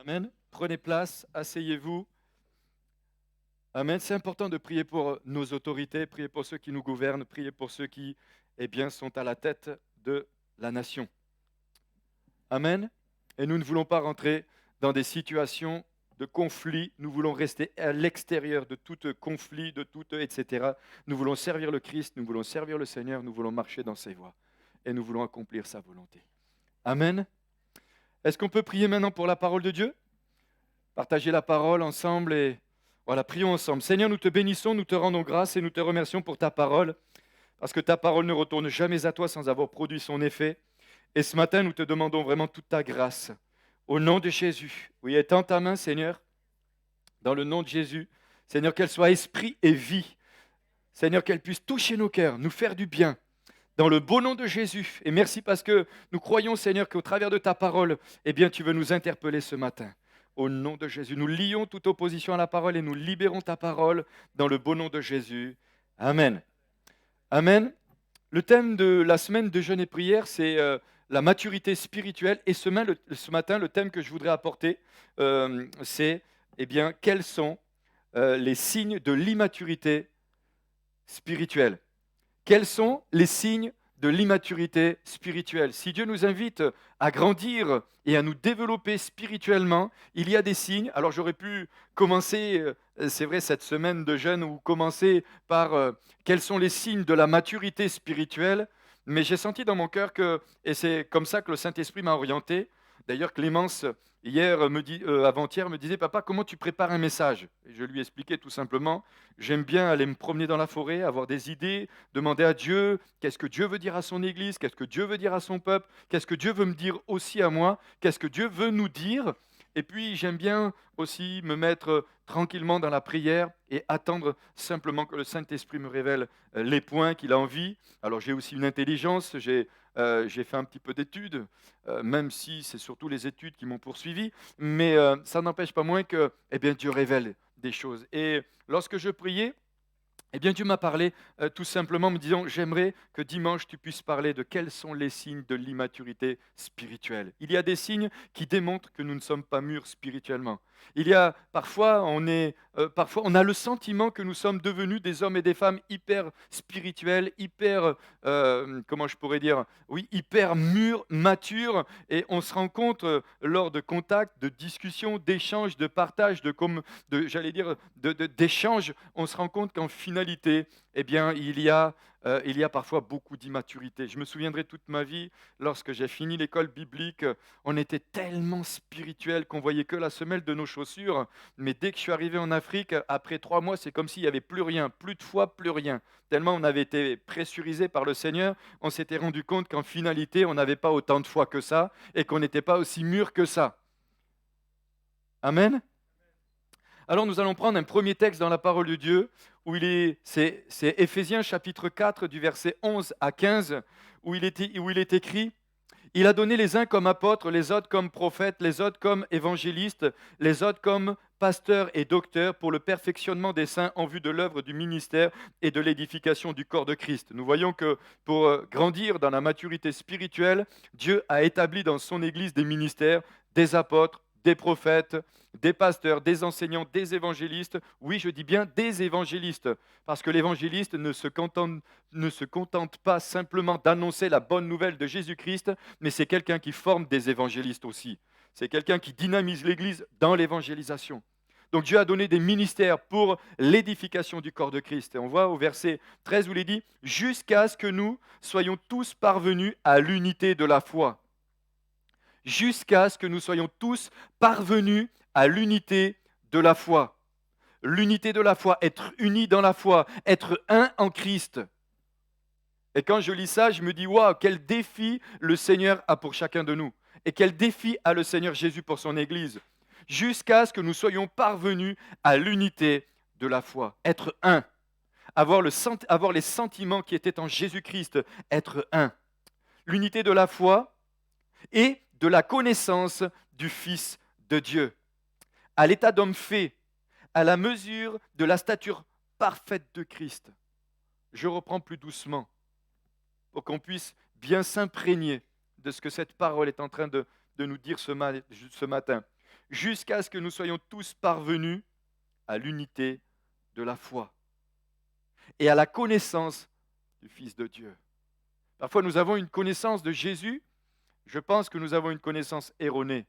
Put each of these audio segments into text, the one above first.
Amen. Prenez place, asseyez-vous. Amen. C'est important de prier pour nos autorités, prier pour ceux qui nous gouvernent, prier pour ceux qui, sont à la tête de la nation. Amen. Et nous ne voulons pas rentrer dans des situations de conflit. Nous voulons rester à l'extérieur de tout conflit, de tout, etc. Nous voulons servir le Christ, nous voulons servir le Seigneur, nous voulons marcher dans ses voies et nous voulons accomplir sa volonté. Amen. Est-ce qu'on peut prier maintenant pour la parole de Dieu? Partager la parole ensemble et voilà, prions ensemble. Seigneur, nous te bénissons, nous te rendons grâce et nous te remercions pour ta parole, parce que ta parole ne retourne jamais à toi sans avoir produit son effet. Et ce matin, nous te demandons vraiment toute ta grâce. Au nom de Jésus, oui, étends ta main, Seigneur, dans le nom de Jésus. Seigneur, qu'elle soit esprit et vie. Seigneur, qu'elle puisse toucher nos cœurs, nous faire du bien, dans le beau nom de Jésus. Et merci parce que nous croyons, Seigneur, qu'au travers de ta parole, tu veux nous interpeller ce matin. Au nom de Jésus, nous lions toute opposition à la parole et nous libérons ta parole dans le beau nom de Jésus. Amen. Amen. Le thème de la semaine de jeûne et prière, c'est la maturité spirituelle. Et ce matin, le thème que je voudrais apporter, c'est, quels sont les signes de l'immaturité spirituelle? Quels sont les signes de l'immaturité spirituelle? Si Dieu nous invite à grandir et à nous développer spirituellement, il y a des signes. Alors j'aurais pu commencer, c'est vrai, cette semaine de jeûne, ou commencer par quels sont les signes de la maturité spirituelle, mais j'ai senti dans mon cœur que, et c'est comme ça que le Saint-Esprit m'a orienté. D'ailleurs, Clémence, avant-hier, me disait, Papa, comment tu prépares un message? Et je lui expliquais tout simplement, j'aime bien aller me promener dans la forêt, avoir des idées, demander à Dieu qu'est-ce que Dieu veut dire à son Église, qu'est-ce que Dieu veut dire à son peuple, qu'est-ce que Dieu veut me dire aussi à moi, qu'est-ce que Dieu veut nous dire. Et puis j'aime bien aussi me mettre tranquillement dans la prière et attendre simplement que le Saint-Esprit me révèle les points qu'il a envie. Alors j'ai aussi une intelligence, j'ai fait un petit peu d'études, même si c'est surtout les études qui m'ont poursuivi, mais ça n'empêche pas moins que Dieu révèle des choses. Et lorsque je priais, Dieu m'a parlé tout simplement me disant, j'aimerais que dimanche tu puisses parler de quels sont les signes de l'immaturité spirituelle. Il y a des signes qui démontrent que nous ne sommes pas mûrs spirituellement. Il y a parfois on a le sentiment que nous sommes devenus des hommes et des femmes hyper spirituels, hyper, comment je pourrais dire, oui, hyper mûrs, matures, et on se rend compte lors de contacts, de discussions, d'échanges, de partages, j'allais dire, d'échanges, on se rend compte qu'en finalité, il y a parfois beaucoup d'immaturité. Je me souviendrai toute ma vie, lorsque j'ai fini l'école biblique, on était tellement spirituel qu'on voyait que la semelle de nos chaussures. Mais dès que je suis arrivé en Afrique, après 3 mois, c'est comme s'il n'y avait plus rien, plus de foi, plus rien. Tellement on avait été pressurisé par le Seigneur, on s'était rendu compte qu'en finalité, on n'avait pas autant de foi que ça et qu'on n'était pas aussi mûr que ça. Amen. Alors nous allons prendre un premier texte dans la parole de Dieu, c'est Éphésiens chapitre 4 du verset 11 à 15, où il est écrit, il a donné les uns comme apôtres, les autres comme prophètes, les autres comme évangélistes, les autres comme pasteurs et docteurs pour le perfectionnement des saints en vue de l'œuvre du ministère et de l'édification du corps de Christ. Nous voyons que pour grandir dans la maturité spirituelle, Dieu a établi dans son Église des ministères, des apôtres, des prophètes, des pasteurs, des enseignants, des évangélistes. Oui, je dis bien des évangélistes, parce que l'évangéliste ne se contente pas simplement d'annoncer la bonne nouvelle de Jésus-Christ, mais c'est quelqu'un qui forme des évangélistes aussi. C'est quelqu'un qui dynamise l'Église dans l'évangélisation. Donc Dieu a donné des ministères pour l'édification du corps de Christ. Et on voit au verset 13 où il est dit « Jusqu'à ce que nous soyons tous parvenus à l'unité de la foi. » Jusqu'à ce que nous soyons tous parvenus à l'unité de la foi. L'unité de la foi, être unis dans la foi, être un en Christ. Et quand je lis ça, je me dis, waouh, quel défi le Seigneur a pour chacun de nous. Et quel défi a le Seigneur Jésus pour son Église. Jusqu'à ce que nous soyons parvenus à l'unité de la foi. Être un. Avoir les sentiments qui étaient en Jésus-Christ. Être un. L'unité de la foi et de la connaissance du Fils de Dieu. À l'état d'homme fait, à la mesure de la stature parfaite de Christ. Je reprends plus doucement pour qu'on puisse bien s'imprégner de ce que cette parole est en train de nous dire ce matin. jusqu'à ce que nous soyons tous parvenus à l'unité de la foi et à la connaissance du Fils de Dieu. Parfois, nous avons une connaissance de Jésus. Je pense que nous avons une connaissance erronée.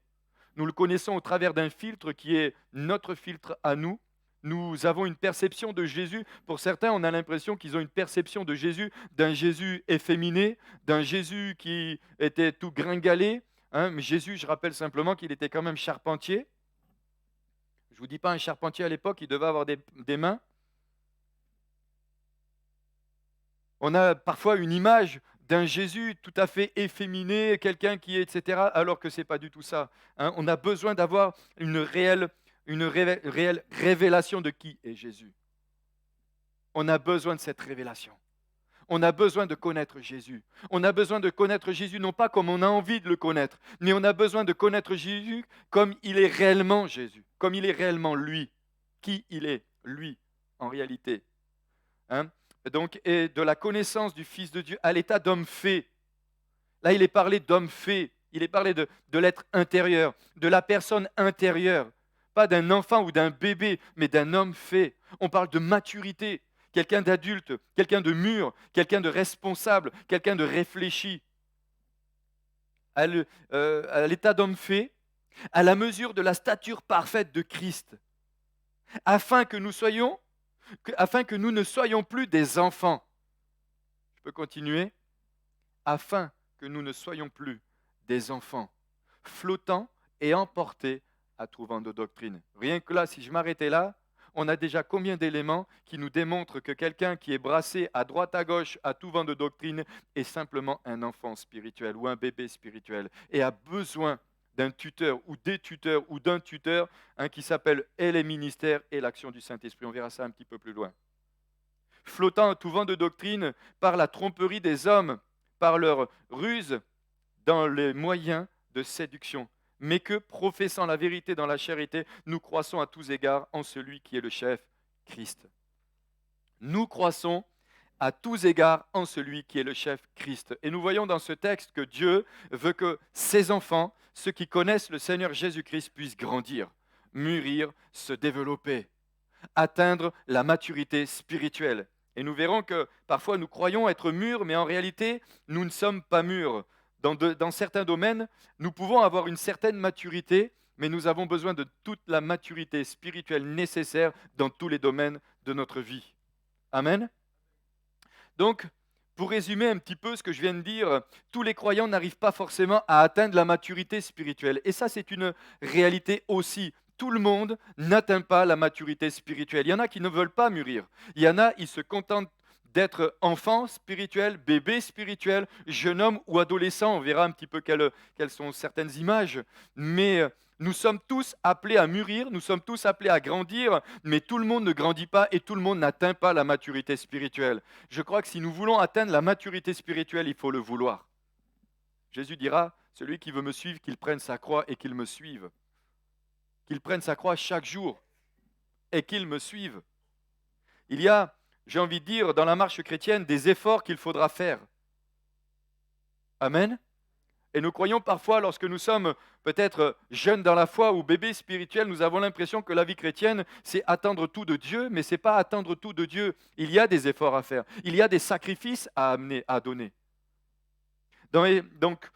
Nous le connaissons au travers d'un filtre qui est notre filtre à nous. Nous avons une perception de Jésus. Pour certains, on a l'impression qu'ils ont une perception de Jésus, d'un Jésus efféminé, d'un Jésus qui était tout gringalé. Mais Jésus, je rappelle simplement qu'il était quand même charpentier. Je ne vous dis pas un charpentier à l'époque, il devait avoir des mains. On a parfois une image d'un Jésus tout à fait efféminé, quelqu'un qui est, etc., alors que ce n'est pas du tout ça. On a besoin d'avoir une réelle révélation de qui est Jésus. On a besoin de cette révélation. On a besoin de connaître Jésus. On a besoin de connaître Jésus, non pas comme on a envie de le connaître, mais on a besoin de connaître Jésus comme il est réellement Jésus, comme il est réellement lui, qui il est, lui, en réalité. Donc, et de la connaissance du Fils de Dieu à l'état d'homme fait. Là, il est parlé d'homme fait. Il est parlé de l'être intérieur, de la personne intérieure. Pas d'un enfant ou d'un bébé, mais d'un homme fait. On parle de maturité. Quelqu'un d'adulte, quelqu'un de mûr, quelqu'un de responsable, quelqu'un de réfléchi. À l'état d'homme fait, à la mesure de la stature parfaite de Christ. Afin que nous ne soyons plus des enfants. Je peux continuer? Afin que nous ne soyons plus des enfants, flottants et emportés à tout vent de doctrine. Rien que là, si je m'arrêtais là, on a déjà combien d'éléments qui nous démontrent que quelqu'un qui est brassé à droite à gauche à tout vent de doctrine est simplement un enfant spirituel ou un bébé spirituel et a besoin d'un tuteur ou des tuteurs ou d'un tuteur qui s'appelle et les ministères et l'action du Saint-Esprit. On verra ça un petit peu plus loin. Flottant à tout vent de doctrine par la tromperie des hommes, par leur ruse dans les moyens de séduction, mais que, professant la vérité dans la charité, nous croissons à tous égards en celui qui est le chef, Christ. Nous croissons à tous égards en celui qui est le chef, Christ. Et nous voyons dans ce texte que Dieu veut que ses enfants, ceux qui connaissent le Seigneur Jésus-Christ, puissent grandir, mûrir, se développer, atteindre la maturité spirituelle. Et nous verrons que parfois nous croyons être mûrs, mais en réalité, nous ne sommes pas mûrs. Dans certains domaines, nous pouvons avoir une certaine maturité, mais nous avons besoin de toute la maturité spirituelle nécessaire dans tous les domaines de notre vie. Amen. Donc, pour résumer un petit peu ce que je viens de dire, tous les croyants n'arrivent pas forcément à atteindre la maturité spirituelle. Et ça, c'est une réalité aussi. Tout le monde n'atteint pas la maturité spirituelle. Il y en a qui ne veulent pas mûrir. Il y en a, ils se contentent d'être enfants spirituels, bébés spirituels, jeune homme ou adolescent. On verra un petit peu quelles sont certaines images. Mais nous sommes tous appelés à mûrir, nous sommes tous appelés à grandir, mais tout le monde ne grandit pas et tout le monde n'atteint pas la maturité spirituelle. Je crois que si nous voulons atteindre la maturité spirituelle, il faut le vouloir. Jésus dira, celui qui veut me suivre, qu'il prenne sa croix et qu'il me suive. Qu'il prenne sa croix chaque jour et qu'il me suive. Il y a, j'ai envie de dire, dans la marche chrétienne, des efforts qu'il faudra faire. Amen. Et nous croyons parfois, lorsque nous sommes peut-être jeunes dans la foi ou bébés spirituels, nous avons l'impression que la vie chrétienne, c'est attendre tout de Dieu, mais ce n'est pas attendre tout de Dieu. Il y a des efforts à faire, il y a des sacrifices à amener, à donner. Donc,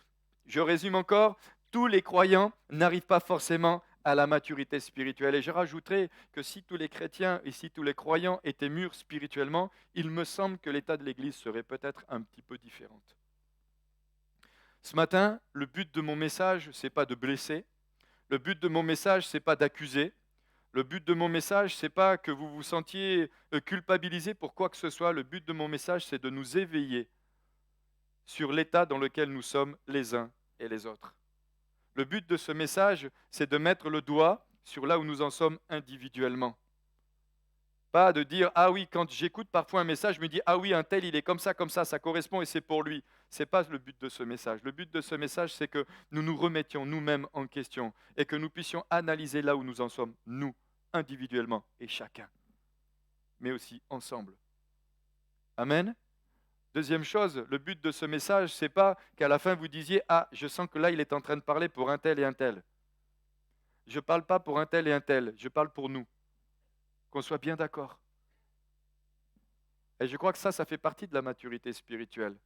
je résume encore, tous les croyants n'arrivent pas forcément à la maturité spirituelle. Et je rajouterai que si tous les chrétiens et si tous les croyants étaient mûrs spirituellement, il me semble que l'état de l'Église serait peut-être un petit peu différent. Ce matin, le but de mon message, ce n'est pas de blesser. Le but de mon message, ce n'est pas d'accuser. Le but de mon message, ce n'est pas que vous vous sentiez culpabilisé pour quoi que ce soit. Le but de mon message, c'est de nous éveiller sur l'état dans lequel nous sommes les uns et les autres. Le but de ce message, c'est de mettre le doigt sur là où nous en sommes individuellement. Pas de dire, ah oui, quand j'écoute parfois un message, je me dis, ah oui, un tel, il est comme ça correspond et c'est pour lui. Ce n'est pas le but de ce message. Le but de ce message, c'est que nous nous remettions nous-mêmes en question et que nous puissions analyser là où nous en sommes, nous, individuellement et chacun, mais aussi ensemble. Amen. Deuxième chose, le but de ce message, ce n'est pas qu'à la fin vous disiez, ah, je sens que là, il est en train de parler pour un tel et un tel. Je ne parle pas pour un tel et un tel, je parle pour nous, qu'on soit bien d'accord. Et je crois que ça fait partie de la maturité spirituelle.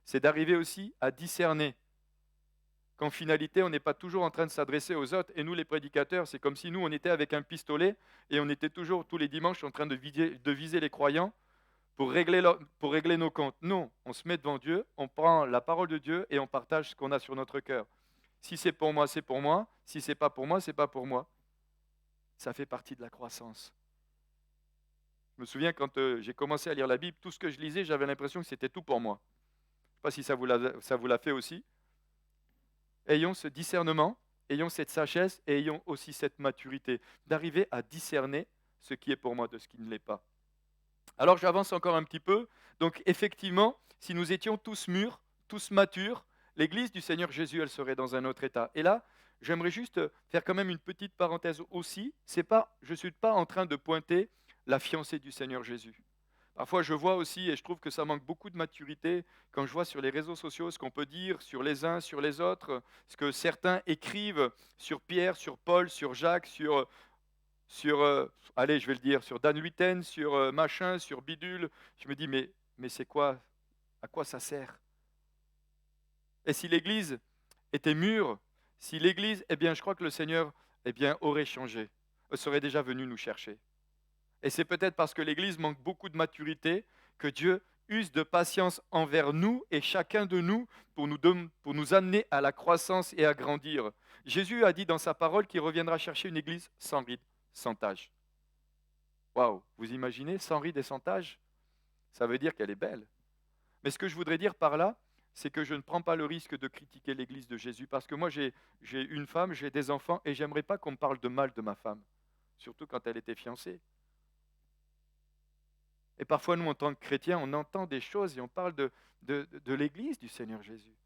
C'est d'arriver aussi à discerner qu'en finalité, on n'est pas toujours en train de s'adresser aux autres. Et nous, les prédicateurs, c'est comme si nous, on était avec un pistolet et on était toujours tous les dimanches en train de viser les croyants pour régler nos comptes. Non, on se met devant Dieu, on prend la parole de Dieu et on partage ce qu'on a sur notre cœur. Si c'est pour moi, c'est pour moi. Si c'est pas pour moi, c'est pas pour moi. Ça fait partie de la croissance. Je me souviens quand j'ai commencé à lire la Bible, tout ce que je lisais, j'avais l'impression que c'était tout pour moi. Je ne sais pas si ça vous l'a fait aussi. Ayons ce discernement, ayons cette sagesse et ayons aussi cette maturité d'arriver à discerner ce qui est pour moi de ce qui ne l'est pas. Alors j'avance encore un petit peu. Donc effectivement, si nous étions tous mûrs, tous matures, l'Église du Seigneur Jésus, elle serait dans un autre état. Et là, j'aimerais juste faire quand même une petite parenthèse aussi. Je ne suis pas en train de pointer la fiancée du Seigneur Jésus. Parfois, je vois aussi, et je trouve que ça manque beaucoup de maturité, quand je vois sur les réseaux sociaux ce qu'on peut dire sur les uns, sur les autres, ce que certains écrivent sur Pierre, sur Paul, sur Jacques, allez, je vais le dire, sur Dan Luiten, sur machin, sur bidule. Je me dis, mais c'est quoi? À quoi ça sert? Et si l'Église était mûre, si l'Église, eh bien, je crois que le Seigneur, eh bien, aurait changé, serait déjà venu nous chercher. Et c'est peut-être parce que l'Église manque beaucoup de maturité que Dieu use de patience envers nous et chacun de nous pour nous amener à la croissance et à grandir. Jésus a dit dans sa parole qu'il reviendra chercher une Église sans rides, sans taches. Waouh, vous imaginez, sans rides et sans taches? Ça veut dire qu'elle est belle. Mais ce que je voudrais dire par là, c'est que je ne prends pas le risque de critiquer l'Église de Jésus, parce que moi j'ai une femme, j'ai des enfants, et j'aimerais pas qu'on me parle de mal de ma femme, surtout quand elle était fiancée. Et parfois, nous, en tant que chrétiens, on entend des choses et on parle de l'Église du Seigneur Jésus.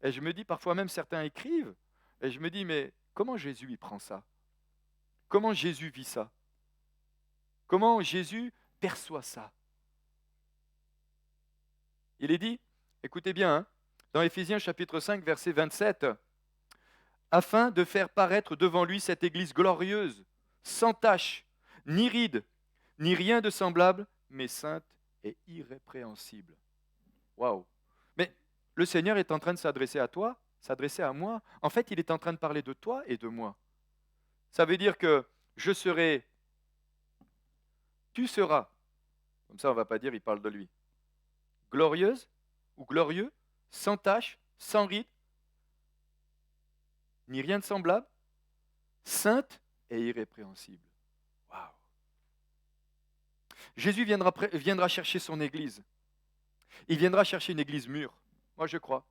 Et je me dis, parfois même, certains écrivent, et je me dis, mais comment Jésus y prend ça? Comment Jésus vit ça? Comment Jésus perçoit ça? Il est dit, écoutez bien, hein, dans Éphésiens chapitre 5, verset 27, afin de faire paraître devant lui cette Église glorieuse, sans tache, ni ride, ni rien de semblable, mais sainte et irrépréhensible. Waouh! Mais le Seigneur est en train de s'adresser à toi, s'adresser à moi. En fait, il est en train de parler de toi et de moi. Ça veut dire que je serai, tu seras, comme ça on ne va pas dire il parle de lui, glorieuse ou glorieux, sans tache, sans ride, ni rien de semblable, sainte et irrépréhensible. Waouh! Jésus viendra chercher son Église. Il viendra chercher une Église mûre. Moi, je crois.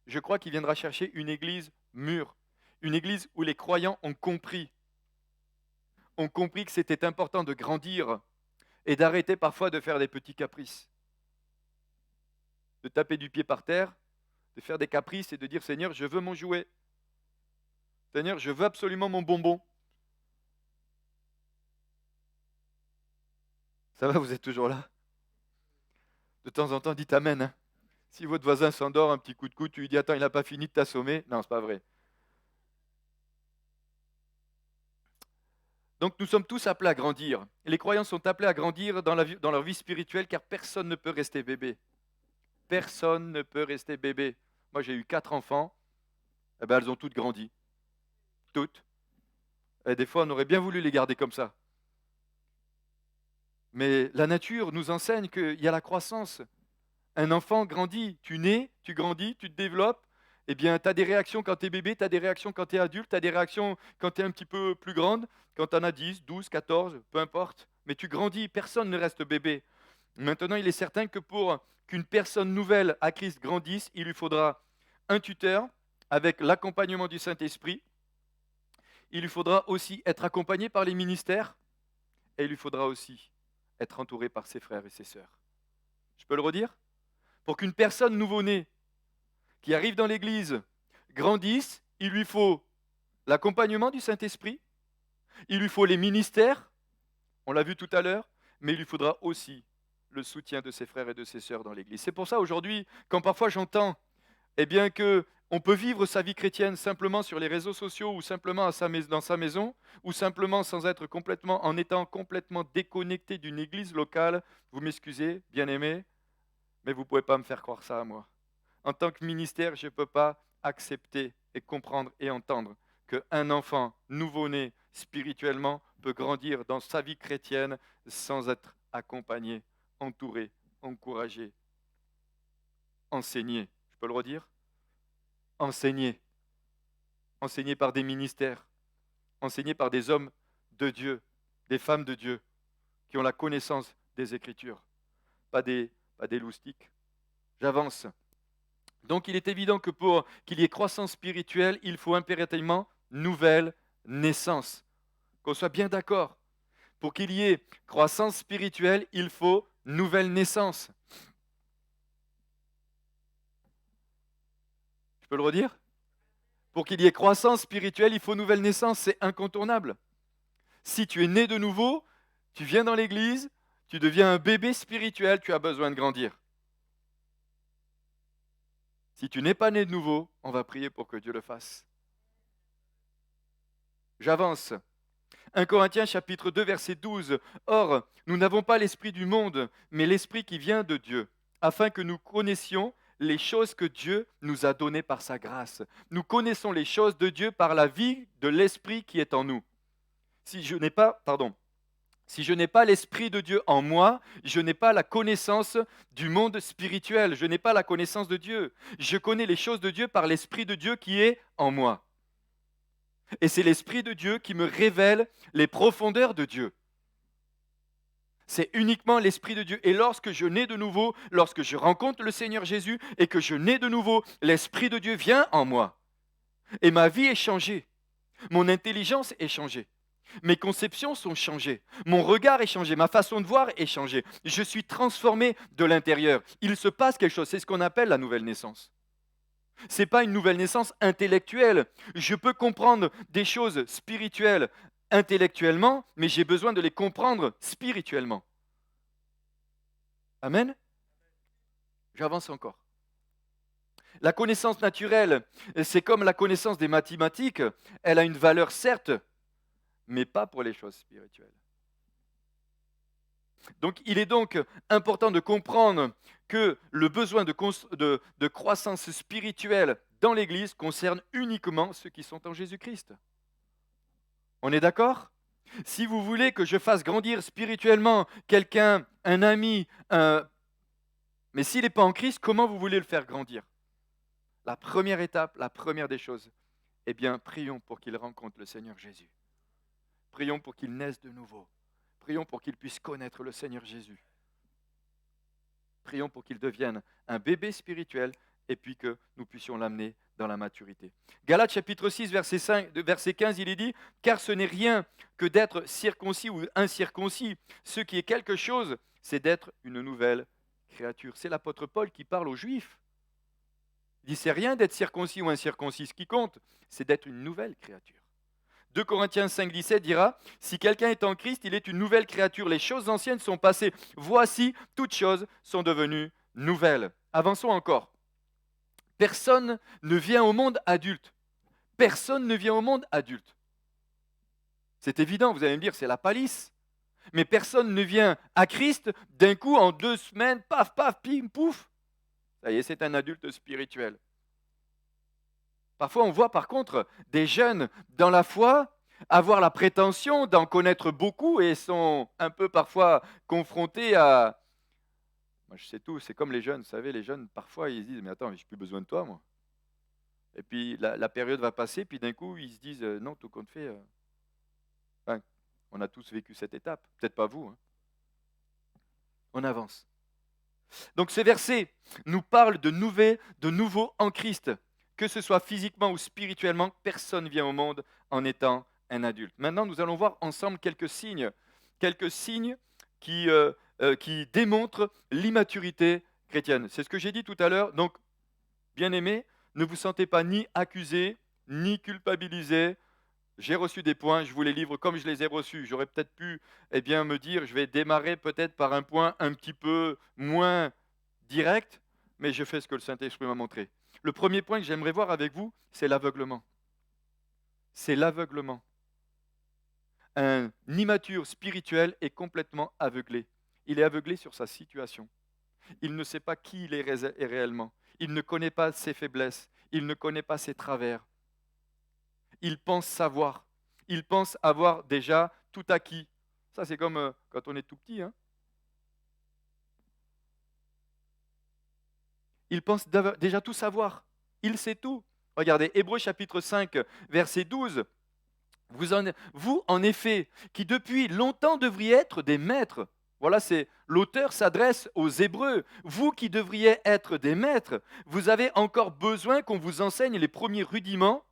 Je crois qu'il viendra chercher une Église mûre. Une Église où les croyants ont compris que c'était important de grandir et d'arrêter parfois de faire des petits caprices. De taper du pied par terre, de faire des caprices et de dire Seigneur, je veux mon jouet. Seigneur, je veux absolument mon bonbon. Ça va, vous êtes toujours là? De temps en temps, dites Amen. Hein. Si votre voisin s'endort, un petit coup de coude, tu lui dis attends, il n'a pas fini de t'assommer. Non, c'est pas vrai. Donc nous sommes tous appelés à grandir. Et les croyants sont appelés à grandir dans leur vie spirituelle car personne ne peut rester bébé. Personne ne peut rester bébé. Moi j'ai eu 4 enfants, eh ben, elles ont toutes grandi. Toutes. Et des fois on aurait bien voulu les garder comme ça. Mais la nature nous enseigne qu'il y a la croissance. Un enfant grandit, tu nais, tu grandis, tu te développes. Eh bien, tu as des réactions quand tu es bébé, tu as des réactions quand tu es adulte, tu as des réactions quand tu es un petit peu plus grande, quand tu en as 10, 12, 14, peu importe. Mais tu grandis, personne ne reste bébé. Maintenant, il est certain que pour qu'une personne nouvelle à Christ grandisse, il lui faudra un tuteur avec l'accompagnement du Saint-Esprit. Il lui faudra aussi être accompagné par les ministères et il lui faudra aussi être entouré par ses frères et ses sœurs. Je peux le redire? Pour qu'une personne nouveau-née qui arrive dans l'Église grandisse, il lui faut l'accompagnement du Saint-Esprit, il lui faut les ministères, on l'a vu tout à l'heure, mais il lui faudra aussi le soutien de ses frères et de ses sœurs dans l'Église. C'est pour ça aujourd'hui, quand parfois j'entends eh bien que On peut vivre sa vie chrétienne simplement sur les réseaux sociaux ou simplement dans sa maison, ou simplement sans être complètement, en étant complètement déconnecté d'une église locale. Vous m'excusez, bien-aimé, mais vous ne pouvez pas me faire croire ça à moi. En tant que ministère, je ne peux pas accepter et comprendre et entendre qu'un enfant nouveau-né spirituellement peut grandir dans sa vie chrétienne sans être accompagné, entouré, encouragé, enseigné. Je peux le redire? Enseigné. Enseigné par des ministères, enseigné par des hommes de Dieu, des femmes de Dieu, qui ont la connaissance des Écritures, pas des loustiques. J'avance. Donc il est évident que pour qu'il y ait croissance spirituelle, il faut impérativement nouvelle naissance. Qu'on soit bien d'accord. Pour qu'il y ait croissance spirituelle, il faut nouvelle naissance. Je peux le redire? Pour qu'il y ait croissance spirituelle, il faut nouvelle naissance, c'est incontournable. Si tu es né de nouveau, tu viens dans l'église, tu deviens un bébé spirituel, tu as besoin de grandir. Si tu n'es pas né de nouveau, on va prier pour que Dieu le fasse. J'avance. 1 Corinthiens chapitre 2 verset 12. Or, nous n'avons pas l'esprit du monde, mais l'esprit qui vient de Dieu, afin que nous connaissions les choses que Dieu nous a données par sa grâce. Nous connaissons les choses de Dieu par la vie de l'esprit qui est en nous. Si je n'ai pas l'Esprit de Dieu en moi, je n'ai pas la connaissance du monde spirituel, je n'ai pas la connaissance de Dieu. Je connais les choses de Dieu par l'Esprit de Dieu qui est en moi. Et c'est l'Esprit de Dieu qui me révèle les profondeurs de Dieu. C'est uniquement l'Esprit de Dieu. Et lorsque je nais de nouveau, lorsque je rencontre le Seigneur Jésus et que je nais de nouveau, l'Esprit de Dieu vient en moi. Et ma vie est changée. Mon intelligence est changée. Mes conceptions sont changées. Mon regard est changé. Ma façon de voir est changée. Je suis transformé de l'intérieur. Il se passe quelque chose. C'est ce qu'on appelle la nouvelle naissance. Ce n'est pas une nouvelle naissance intellectuelle. Je peux comprendre des choses spirituelles intellectuellement, mais j'ai besoin de les comprendre spirituellement. Amen? J'avance encore. La connaissance naturelle, c'est comme la connaissance des mathématiques. Elle a une valeur, certes, mais pas pour les choses spirituelles. Donc, il est donc important de comprendre que le besoin de croissance spirituelle dans l'Église concerne uniquement ceux qui sont en Jésus-Christ. On est d'accord? Si vous voulez que je fasse grandir spirituellement quelqu'un, un ami, mais s'il n'est pas en Christ, comment vous voulez le faire grandir? La première étape, la première des choses, eh bien, prions pour qu'il rencontre le Seigneur Jésus. Prions pour qu'il naisse de nouveau. Prions pour qu'il puisse connaître le Seigneur Jésus. Prions pour qu'il devienne un bébé spirituel et puis que nous puissions l'amener dans la maturité. Galates chapitre 6, verset 15, il est dit « Car ce n'est rien que d'être circoncis ou incirconcis. Ce qui est quelque chose, c'est d'être une nouvelle créature. » C'est l'apôtre Paul qui parle aux Juifs. Il dit « C'est rien d'être circoncis ou incirconcis. Ce qui compte, c'est d'être une nouvelle créature. » 2 Corinthiens 5, 17 dira « Si quelqu'un est en Christ, il est une nouvelle créature. Les choses anciennes sont passées. Voici, toutes choses sont devenues nouvelles. » Avançons encore. Personne ne vient au monde adulte. Personne ne vient au monde adulte. C'est évident, vous allez me dire, c'est la palisse. Mais personne ne vient à Christ d'un coup en 2 semaines, paf, paf, pim, pouf. Ça y est, c'est un adulte spirituel. Parfois, on voit par contre des jeunes dans la foi avoir la prétention d'en connaître beaucoup et sont un peu parfois confrontés à... Moi, je sais tout, c'est comme les jeunes, vous savez, les jeunes, parfois, ils se disent, mais attends, mais j'ai plus besoin de toi, moi. Et puis, la période va passer, puis d'un coup, ils se disent, non, tout compte fait, enfin, on a tous vécu cette étape, peut-être pas vous. Hein. On avance. Donc, ce verset nous parle de nouveau en Christ. Que ce soit physiquement ou spirituellement, personne ne vient au monde en étant un adulte. Maintenant, nous allons voir ensemble quelques signes qui démontrent l'immaturité chrétienne. C'est ce que j'ai dit tout à l'heure. Donc, bien-aimés, ne vous sentez pas ni accusés, ni culpabilisés. J'ai reçu des points, je vous les livre comme je les ai reçus. J'aurais peut-être pu me dire, je vais démarrer peut-être par un point un petit peu moins direct, mais je fais ce que le Saint-Esprit m'a montré. Le premier point que j'aimerais voir avec vous, c'est l'aveuglement. C'est l'aveuglement. Un immature spirituel est complètement aveuglé. Il est aveuglé sur sa situation. Il ne sait pas qui il est réellement. Il ne connaît pas ses faiblesses. Il ne connaît pas ses travers. Il pense savoir. Il pense avoir déjà tout acquis. Ça, c'est comme quand on est tout petit. Hein. Il pense déjà tout savoir. Il sait tout. Regardez, Hébreux chapitre 5, verset 12. Vous, en effet, qui depuis longtemps devriez être des maîtres. Voilà, c'est l'auteur s'adresse aux Hébreux. Vous qui devriez être des maîtres, vous avez encore besoin qu'on vous enseigne les premiers rudiments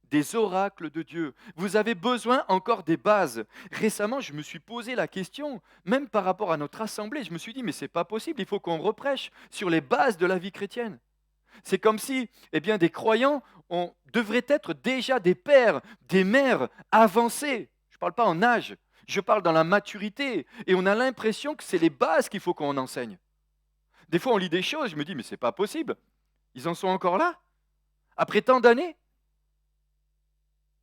des oracles de Dieu. Vous avez besoin encore des bases. Récemment, je me suis posé la question, même par rapport à notre assemblée, je me suis dit, mais c'est pas possible, il faut qu'on reprêche sur les bases de la vie chrétienne. C'est comme si, eh bien, des croyants devraient être déjà des pères, des mères avancés. Je ne parle pas en âge, je parle dans la maturité. Et on a l'impression que c'est les bases qu'il faut qu'on enseigne. Des fois, on lit des choses, je me dis, mais c'est pas possible. Ils en sont encore là, après tant d'années.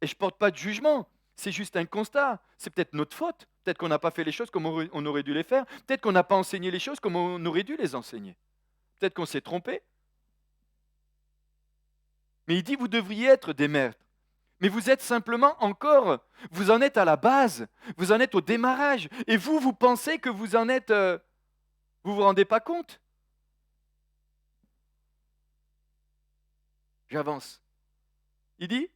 Et je ne porte pas de jugement. C'est juste un constat. C'est peut-être notre faute. Peut-être qu'on n'a pas fait les choses comme on aurait dû les faire. Peut-être qu'on n'a pas enseigné les choses comme on aurait dû les enseigner. Peut-être qu'on s'est trompé. Mais il dit, vous devriez être des maîtres. Mais vous êtes simplement encore, vous en êtes à la base, vous en êtes au démarrage. Et vous, vous pensez que vous en êtes, vous vous rendez pas compte. J'avance. Il dit,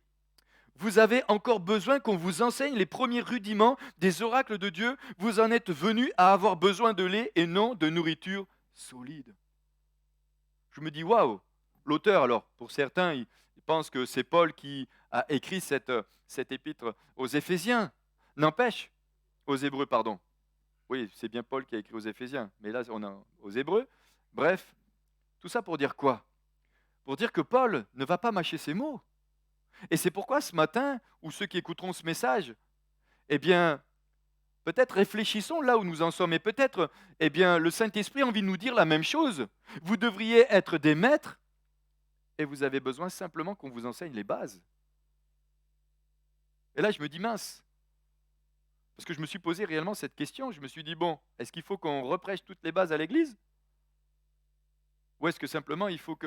vous avez encore besoin qu'on vous enseigne les premiers rudiments des oracles de Dieu. Vous en êtes venus à avoir besoin de lait et non de nourriture solide. Je me dis, waouh, l'auteur, alors, pour certains, ils pensent que c'est Paul qui a écrit cette épître aux Éphésiens. N'empêche, aux Hébreux, pardon. Oui, c'est bien Paul qui a écrit aux Éphésiens, mais là, on a aux Hébreux. Bref, tout ça pour dire quoi? Pour dire que Paul ne va pas mâcher ses mots. Et c'est pourquoi ce matin, ou ceux qui écouteront ce message, eh bien, peut-être réfléchissons là où nous en sommes, et peut-être, eh bien, le Saint-Esprit a envie de nous dire la même chose. Vous devriez être des maîtres, et vous avez besoin simplement qu'on vous enseigne les bases. Et là, je me dis, mince, parce que je me suis posé réellement cette question, je me suis dit, bon, est-ce qu'il faut qu'on reprêche toutes les bases à l'Église? Ou est-ce que simplement il faut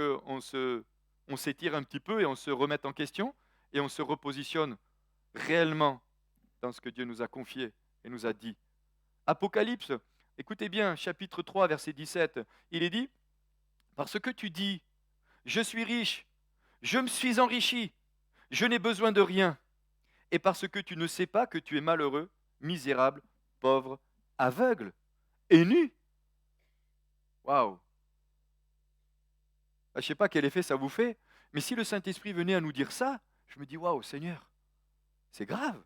on s'étire un petit peu et on se remette en question et on se repositionne réellement dans ce que Dieu nous a confié et nous a dit? Apocalypse, écoutez bien, chapitre 3, verset 17, il est dit, parce que tu dis, je suis riche, je me suis enrichi, je n'ai besoin de rien, et parce que tu ne sais pas que tu es malheureux, misérable, pauvre, aveugle et nu. Waouh! Je ne sais pas quel effet ça vous fait, mais si le Saint-Esprit venait à nous dire ça, je me dis, waouh, Seigneur, c'est grave.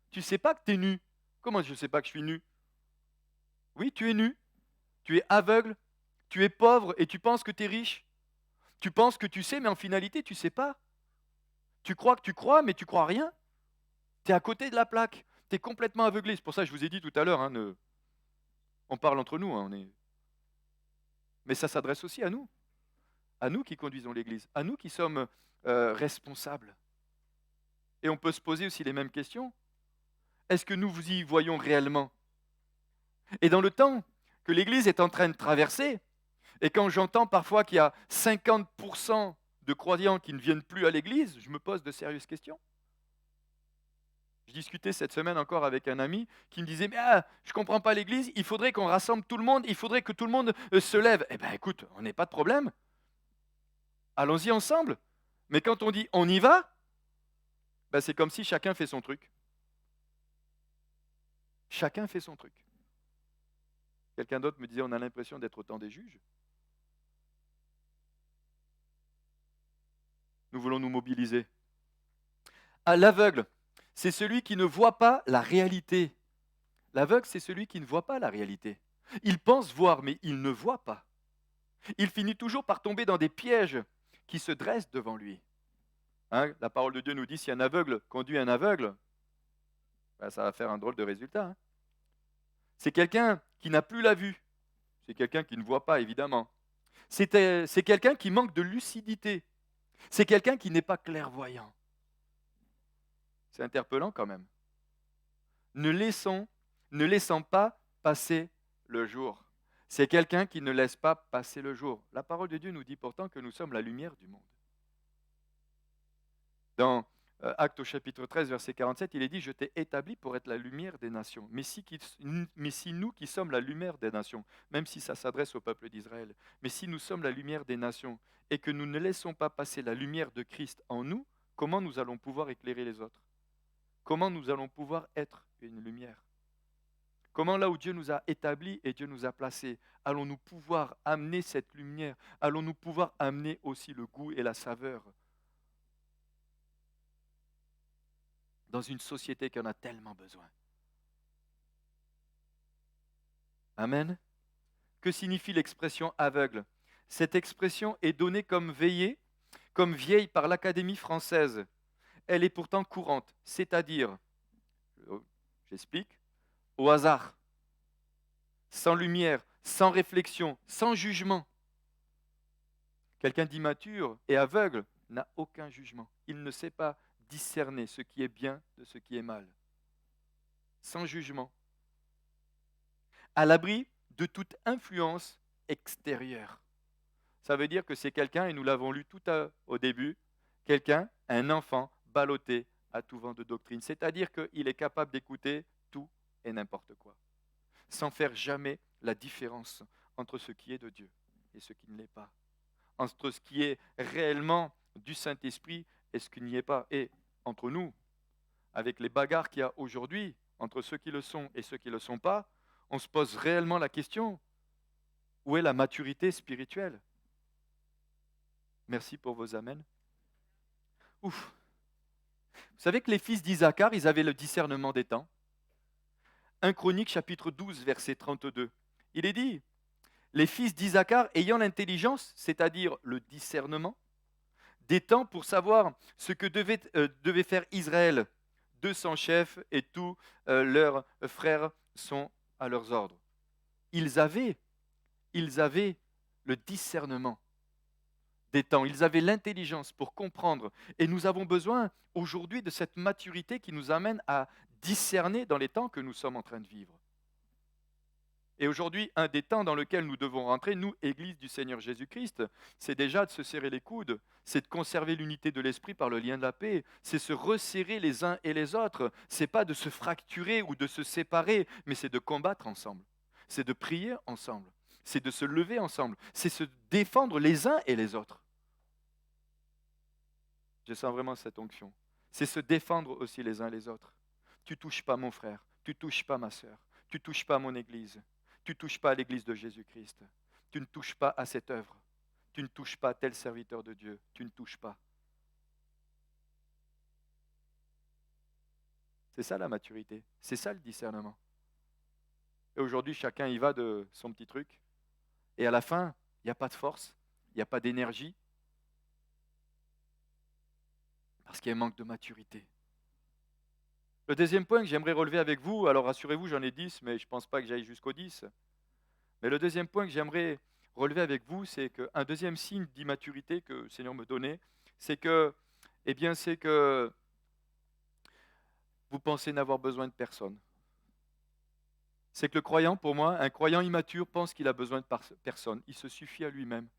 Tu ne sais pas que tu es nu. Comment je ne sais pas que je suis nu? Oui, tu es nu, tu es aveugle, tu es pauvre et tu penses que tu es riche. Tu penses que tu sais, mais en finalité, tu ne sais pas. Tu crois que tu crois, mais tu crois rien. Tu es à côté de la plaque. Tu es complètement aveuglé. C'est pour ça que je vous ai dit tout à l'heure, hein, on parle entre nous, hein, mais ça s'adresse aussi à nous qui conduisons l'Église, à nous qui sommes responsables. Et on peut se poser aussi les mêmes questions. Est-ce que nous vous y voyons réellement? Et dans le temps que l'Église est en train de traverser, et quand j'entends parfois qu'il y a 50% de croyants qui ne viennent plus à l'Église, je me pose de sérieuses questions. Je discutais cette semaine encore avec un ami qui me disait, mais je ne comprends pas l'Église, il faudrait qu'on rassemble tout le monde, il faudrait que tout le monde se lève. Eh bien écoute, on n'est pas de problème. Allons-y ensemble. Mais quand on dit on y va, ben, c'est comme si chacun fait son truc. Chacun fait son truc. Quelqu'un d'autre me disait, on a l'impression d'être autant des juges. Nous voulons nous mobiliser. À l'aveugle, c'est celui qui ne voit pas la réalité. L'aveugle, c'est celui qui ne voit pas la réalité. Il pense voir, mais il ne voit pas. Il finit toujours par tomber dans des pièges qui se dressent devant lui. Hein, la parole de Dieu nous dit, si un aveugle conduit un aveugle, ben, ça va faire un drôle de résultat. Hein. C'est quelqu'un qui n'a plus la vue. C'est quelqu'un qui ne voit pas, évidemment. C'est quelqu'un qui manque de lucidité. C'est quelqu'un qui n'est pas clairvoyant. C'est interpellant quand même. Ne laissant pas passer le jour. C'est quelqu'un qui ne laisse pas passer le jour. La parole de Dieu nous dit pourtant que nous sommes la lumière du monde. Dans Actes au chapitre 13, verset 47, il est dit « Je t'ai établi pour être la lumière des nations. » Mais si nous qui sommes la lumière des nations, même si ça s'adresse au peuple d'Israël, mais si nous sommes la lumière des nations et que nous ne laissons pas passer la lumière de Christ en nous, comment nous allons pouvoir éclairer les autres? Comment nous allons pouvoir être une lumière? Comment là où Dieu nous a établis et Dieu nous a placés, allons-nous pouvoir amener cette lumière? Allons-nous pouvoir amener aussi le goût et la saveur dans une société qui en a tellement besoin? Amen. Que signifie l'expression aveugle? Cette expression est donnée comme veillée, comme vieille par l'Académie française. Elle est pourtant courante, c'est-à-dire, j'explique, au hasard, sans lumière, sans réflexion, sans jugement. Quelqu'un d'immature et aveugle n'a aucun jugement. Il ne sait pas discerner ce qui est bien de ce qui est mal. Sans jugement. À l'abri de toute influence extérieure. Ça veut dire que c'est quelqu'un, et nous l'avons lu au début, quelqu'un, un enfant ballotté à tout vent de doctrine. C'est-à-dire qu'il est capable d'écouter tout et n'importe quoi, sans faire jamais la différence entre ce qui est de Dieu et ce qui ne l'est pas, entre ce qui est réellement du Saint-Esprit et ce qui n'y est pas. Et entre nous, avec les bagarres qu'il y a aujourd'hui, entre ceux qui le sont et ceux qui ne le sont pas, on se pose réellement la question, où est la maturité spirituelle? Merci pour vos amens. Ouf. Vous savez que les fils d'Isaacar, ils avaient le discernement des temps. 1 Chronique chapitre 12, verset 32. Il est dit, les fils d'Isaacar ayant l'intelligence, c'est-à-dire le discernement, des temps pour savoir ce que devait faire Israël. 200 chefs et tous leurs frères sont à leurs ordres. Ils avaient le discernement des temps, ils avaient l'intelligence pour comprendre. Et nous avons besoin aujourd'hui de cette maturité qui nous amène à discerner dans les temps que nous sommes en train de vivre. Et aujourd'hui, un des temps dans lequel nous devons rentrer, nous, Église du Seigneur Jésus-Christ, c'est déjà de se serrer les coudes, c'est de conserver l'unité de l'esprit par le lien de la paix, c'est se resserrer les uns et les autres, c'est pas de se fracturer ou de se séparer, mais c'est de combattre ensemble, c'est de prier ensemble, c'est de se lever ensemble, c'est se défendre les uns et les autres. Je sens vraiment cette onction. C'est se défendre aussi les uns les autres. Tu touches pas mon frère, tu touches pas ma sœur, tu touches pas mon Église. Tu ne touches pas à l'Église de Jésus-Christ. Tu ne touches pas à cette œuvre. Tu ne touches pas à tel serviteur de Dieu. Tu ne touches pas. C'est ça la maturité. C'est ça le discernement. Et aujourd'hui, chacun y va de son petit truc. Et à la fin, il n'y a pas de force, il n'y a pas d'énergie. Parce qu'il y a un manque de maturité. Le deuxième point que j'aimerais relever avec vous, alors rassurez-vous, j'en ai 10, mais je ne pense pas que j'aille jusqu'au 10. Mais le deuxième point que j'aimerais relever avec vous, c'est qu'un deuxième signe d'immaturité que le Seigneur me donnait, c'est que vous pensez n'avoir besoin de personne. C'est que le croyant, pour moi, un croyant immature pense qu'il a besoin de personne. Il se suffit à lui-même.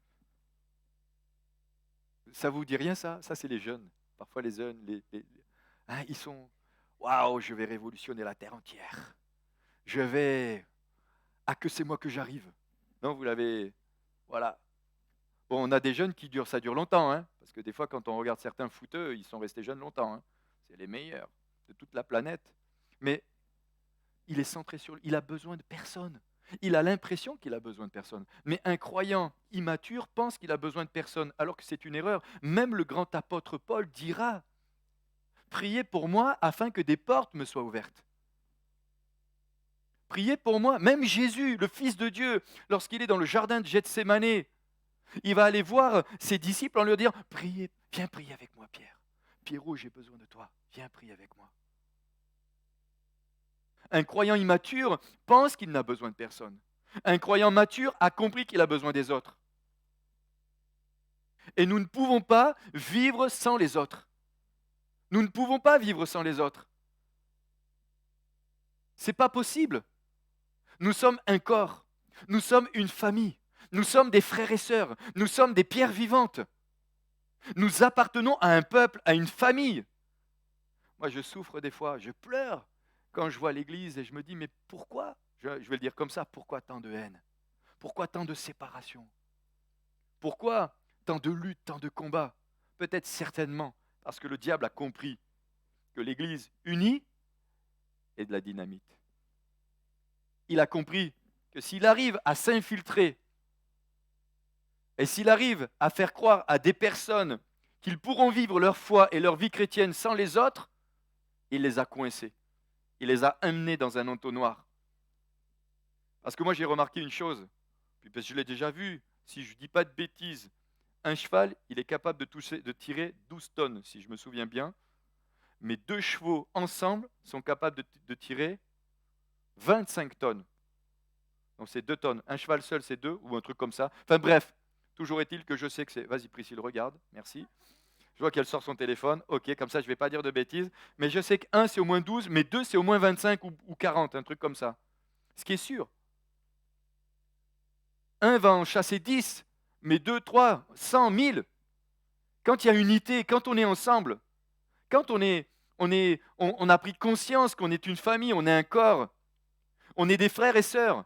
Ça vous dit rien, ça? Ça, c'est les jeunes. Parfois, les jeunes, ils sont « Waouh, je vais révolutionner la terre entière. Je vais... Ah, que c'est moi que j'arrive. » Non, vous l'avez... Voilà. Bon, on a des jeunes qui durent, ça dure longtemps, hein, parce que des fois, quand on regarde certains footeux, ils sont restés jeunes longtemps. Hein. C'est les meilleurs de toute la planète. Mais il est centré sur lui. Il a besoin de personne. Il a l'impression qu'il a besoin de personne. Mais un croyant immature pense qu'il a besoin de personne, alors que c'est une erreur. Même le grand apôtre Paul dira « Priez pour moi afin que des portes me soient ouvertes. » Priez pour moi. Même Jésus, le Fils de Dieu, lorsqu'il est dans le jardin de Gethsémanée, il va aller voir ses disciples en leur dire « Priez, viens prier avec moi, Pierre. Pierrot, j'ai besoin de toi. Viens prier avec moi. » Un croyant immature pense qu'il n'a besoin de personne. Un croyant mature a compris qu'il a besoin des autres. Et nous ne pouvons pas vivre sans les autres. Nous ne pouvons pas vivre sans les autres. C'est pas possible. Nous sommes un corps. Nous sommes une famille. Nous sommes des frères et sœurs. Nous sommes des pierres vivantes. Nous appartenons à un peuple, à une famille. Moi, je souffre des fois, je pleure quand je vois l'Église et je me dis, mais pourquoi, je vais le dire comme ça, pourquoi tant de haine? Pourquoi tant de séparation? Pourquoi tant de luttes, tant de combats? Peut-être certainement parce que le diable a compris que l'Église unie est de la dynamite. Il a compris que s'il arrive à s'infiltrer et s'il arrive à faire croire à des personnes qu'ils pourront vivre leur foi et leur vie chrétienne sans les autres, il les a coincés. Il les a amenés dans un entonnoir. Parce que moi, j'ai remarqué une chose, puis parce que je l'ai déjà vu, si je ne dis pas de bêtises, un cheval, il est capable de tirer 12 tonnes, si je me souviens bien, mais 2 chevaux ensemble sont capables de tirer 25 tonnes. Donc c'est 2 tonnes. Un cheval seul, c'est 2, ou un truc comme ça. Enfin bref, toujours est-il que je sais que c'est... Vas-y Priscille, regarde, merci. Je vois qu'elle sort son téléphone, ok, comme ça je ne vais pas dire de bêtises, mais je sais qu'un c'est au moins 12, mais 2 c'est au moins 25 ou 40, un truc comme ça. Ce qui est sûr. Un va en chasser 10, mais 2, 3, 100, 1000. Quand il y a unité, quand on est ensemble, quand on a pris conscience qu'on est une famille, on est un corps, on est des frères et sœurs.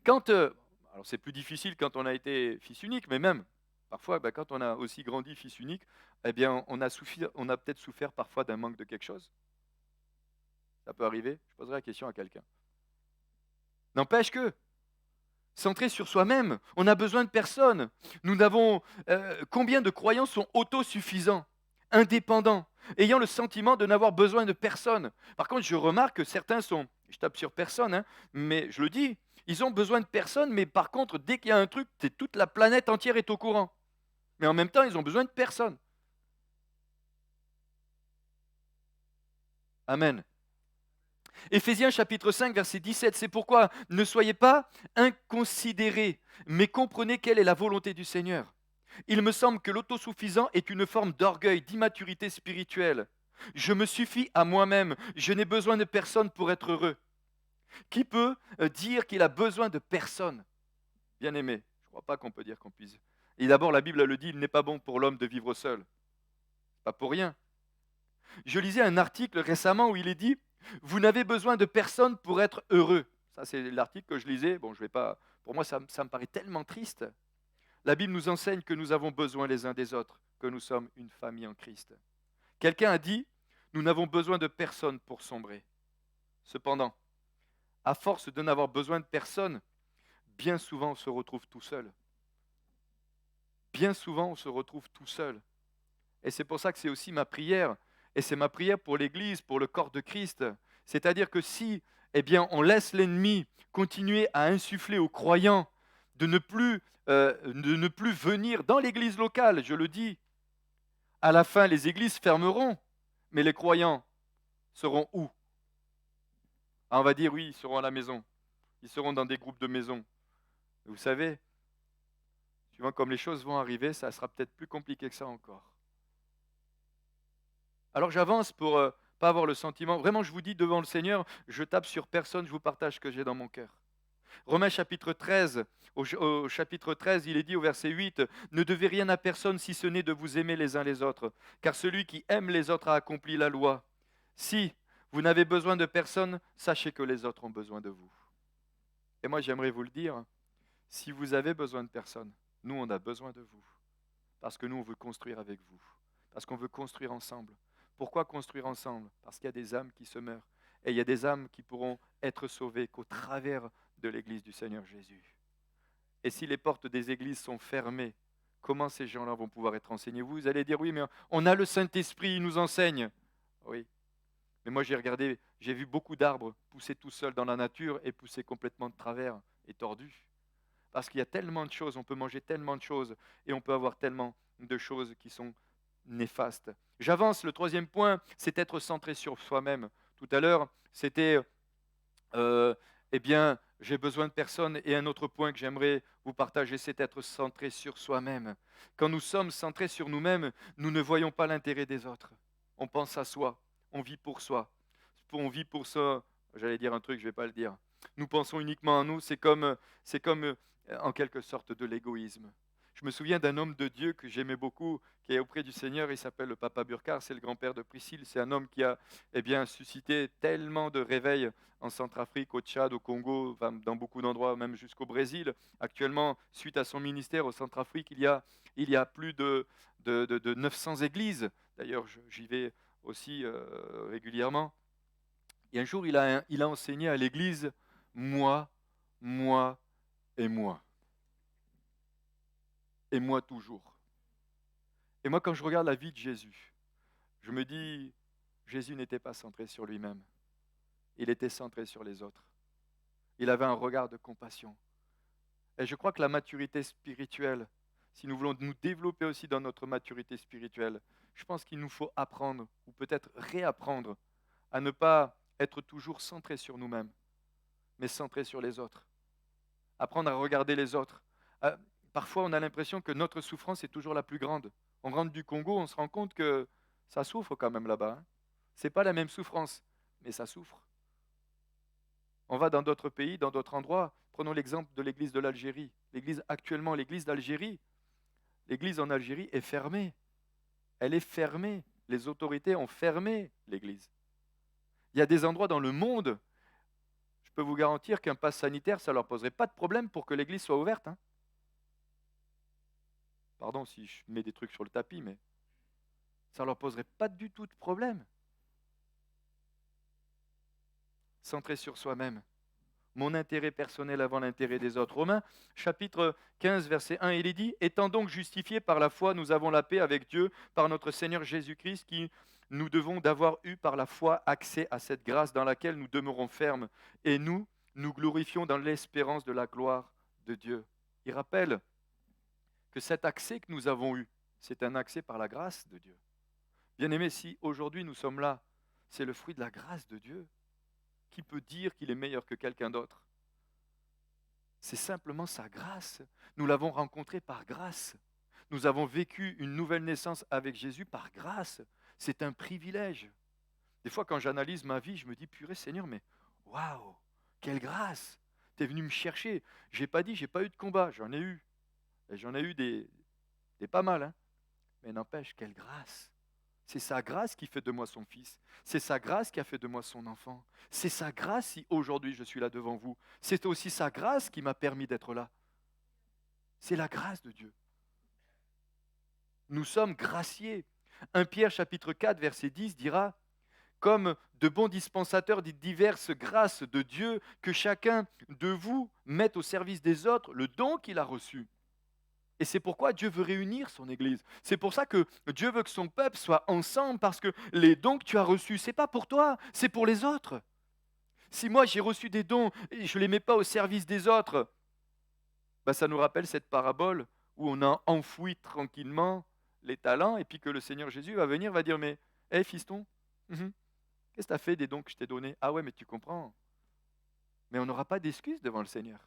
Quand, alors c'est plus difficile quand on a été fils unique, mais même parfois, quand on a aussi grandi fils unique, eh bien, on a peut-être souffert parfois d'un manque de quelque chose. Ça peut arriver. Je poserai la question à quelqu'un. N'empêche que, centré sur soi-même, on a besoin de personne. Nous avons combien de croyants sont autosuffisants, indépendants, ayant le sentiment de n'avoir besoin de personne. Par contre, je remarque que certains sont, je tape sur personne, hein, mais je le dis, ils ont besoin de personne, mais par contre, dès qu'il y a un truc, toute la planète entière est au courant. Mais en même temps, ils ont besoin de personne. Amen. Éphésiens chapitre 5, verset 17, c'est pourquoi ne soyez pas inconsidérés, mais comprenez quelle est la volonté du Seigneur. Il me semble que l'autosuffisant est une forme d'orgueil, d'immaturité spirituelle. Je me suffis à moi-même, je n'ai besoin de personne pour être heureux. Qui peut dire qu'il a besoin de personne? Bien aimé, je ne crois pas qu'on peut dire qu'on puisse. Et d'abord, la Bible le dit, il n'est pas bon pour l'homme de vivre seul. Pas pour rien. Je lisais un article récemment où il est dit, vous n'avez besoin de personne pour être heureux. Ça, c'est l'article que je lisais. Bon, je vais pas. Pour moi, ça me paraît tellement triste. La Bible nous enseigne que nous avons besoin les uns des autres, que nous sommes une famille en Christ. Quelqu'un a dit, nous n'avons besoin de personne pour sombrer. Cependant, à force de n'avoir besoin de personne, bien souvent on se retrouve tout seul. Bien souvent on se retrouve tout seul. Et c'est pour ça que c'est aussi ma prière. Et c'est ma prière pour l'Église, pour le corps de Christ. C'est-à-dire que si, on laisse l'ennemi continuer à insuffler aux croyants de ne plus venir dans l'Église locale, je le dis, à la fin, les églises fermeront, mais les croyants seront où? On va dire oui, ils seront à la maison. Ils seront dans des groupes de maisons. Vous savez, suivant comme les choses vont arriver, ça sera peut-être plus compliqué que ça encore. Alors j'avance pour pas avoir le sentiment, vraiment je vous dis devant le Seigneur, je tape sur personne, je vous partage ce que j'ai dans mon cœur. Romains chapitre 13, au chapitre 13, il est dit au verset 8, ne devez rien à personne si ce n'est de vous aimer les uns les autres, car celui qui aime les autres a accompli la loi. Si vous n'avez besoin de personne, sachez que les autres ont besoin de vous. Et moi j'aimerais vous le dire, si vous avez besoin de personne, nous on a besoin de vous, parce que nous on veut construire avec vous, parce qu'on veut construire ensemble. Pourquoi construire ensemble? Parce qu'il y a des âmes qui se meurent. Et il y a des âmes qui pourront être sauvées qu'au travers de l'Église du Seigneur Jésus. Et si les portes des églises sont fermées, comment ces gens-là vont pouvoir être enseignés? Vous allez dire, oui, mais on a le Saint-Esprit, il nous enseigne. Oui. Mais moi, j'ai vu beaucoup d'arbres pousser tout seuls dans la nature et pousser complètement de travers et tordus. Parce qu'il y a tellement de choses, on peut manger tellement de choses et on peut avoir tellement de choses qui sont néfastes. J'avance, le troisième point, c'est être centré sur soi-même. Tout à l'heure, c'était J'ai besoin de personne. Et un autre point que j'aimerais vous partager, c'est d'être centré sur soi-même. Quand nous sommes centrés sur nous-mêmes, nous ne voyons pas l'intérêt des autres. On pense à soi, on vit pour soi. On vit pour ça, j'allais dire un truc, je ne vais pas le dire. Nous pensons uniquement à nous, c'est comme en quelque sorte de l'égoïsme. Je me souviens d'un homme de Dieu que j'aimais beaucoup, qui est auprès du Seigneur, il s'appelle le Papa Burkhardt, c'est le grand-père de Priscille, c'est un homme qui a suscité tellement de réveils en Centrafrique, au Tchad, au Congo, enfin, dans beaucoup d'endroits, même jusqu'au Brésil. Actuellement, suite à son ministère au Centrafrique, il y a plus de 900 églises. D'ailleurs, j'y vais aussi régulièrement. Et un jour, il a enseigné à l'église, moi, moi et moi. Et moi toujours. Et moi, quand je regarde la vie de Jésus, je me dis, Jésus n'était pas centré sur lui-même. Il était centré sur les autres. Il avait un regard de compassion. Et je crois que la maturité spirituelle, si nous voulons nous développer aussi dans notre maturité spirituelle, je pense qu'il nous faut apprendre, ou peut-être réapprendre, à ne pas être toujours centré sur nous-mêmes, mais centré sur les autres. Apprendre à regarder les autres. Euh, Parfois, on a l'impression que notre souffrance est toujours la plus grande. On rentre du Congo, on se rend compte que ça souffre quand même là-bas. Hein. C'est pas la même souffrance, mais ça souffre. On va dans d'autres pays, dans d'autres endroits. Prenons l'exemple de l'église de l'Algérie. Actuellement, l'église d'Algérie, l'église en Algérie est fermée. Elle est fermée. Les autorités ont fermé l'église. Il y a des endroits dans le monde, je peux vous garantir qu'un pass sanitaire, ça ne leur poserait pas de problème pour que l'église soit ouverte. Hein. Pardon si je mets des trucs sur le tapis, mais ça ne leur poserait pas du tout de problème. Centré sur soi-même. Mon intérêt personnel avant l'intérêt des autres. Romains, chapitre 15, verset 1, il est dit, « Étant donc justifiés par la foi, nous avons la paix avec Dieu par notre Seigneur Jésus-Christ, qui nous devons d'avoir eu par la foi accès à cette grâce dans laquelle nous demeurons fermes, et nous glorifions dans l'espérance de la gloire de Dieu. » Il rappelle que cet accès que nous avons eu, c'est un accès par la grâce de Dieu. Bien-aimés, si aujourd'hui nous sommes là, c'est le fruit de la grâce de Dieu. Qui peut dire qu'il est meilleur que quelqu'un d'autre? C'est simplement sa grâce. Nous l'avons rencontré par grâce. Nous avons vécu une nouvelle naissance avec Jésus par grâce. C'est un privilège. Des fois, quand j'analyse ma vie, je me dis, purée Seigneur, mais waouh, quelle grâce! Tu es venu me chercher. J'ai pas dit, j'ai pas eu de combat, j'en ai eu. Et j'en ai eu des pas mal, hein. Mais n'empêche, quelle grâce! C'est sa grâce qui fait de moi son fils. C'est sa grâce qui a fait de moi son enfant. C'est sa grâce si aujourd'hui je suis là devant vous. C'est aussi sa grâce qui m'a permis d'être là. C'est la grâce de Dieu. Nous sommes graciés. 1 Pierre chapitre 4 verset 10 dira, comme de bons dispensateurs des diverses grâces de Dieu, que chacun de vous mette au service des autres le don qu'il a reçu. Et c'est pourquoi Dieu veut réunir son Église. C'est pour ça que Dieu veut que son peuple soit ensemble, parce que les dons que tu as reçus, ce n'est pas pour toi, c'est pour les autres. Si moi j'ai reçu des dons et je ne les mets pas au service des autres, ben ça nous rappelle cette parabole où on a enfoui tranquillement les talents et puis que le Seigneur Jésus va venir, va dire, mais, hé fiston, qu'est-ce que tu as fait des dons que je t'ai donnés? Ah ouais, mais tu comprends. Mais on n'aura pas d'excuses devant le Seigneur.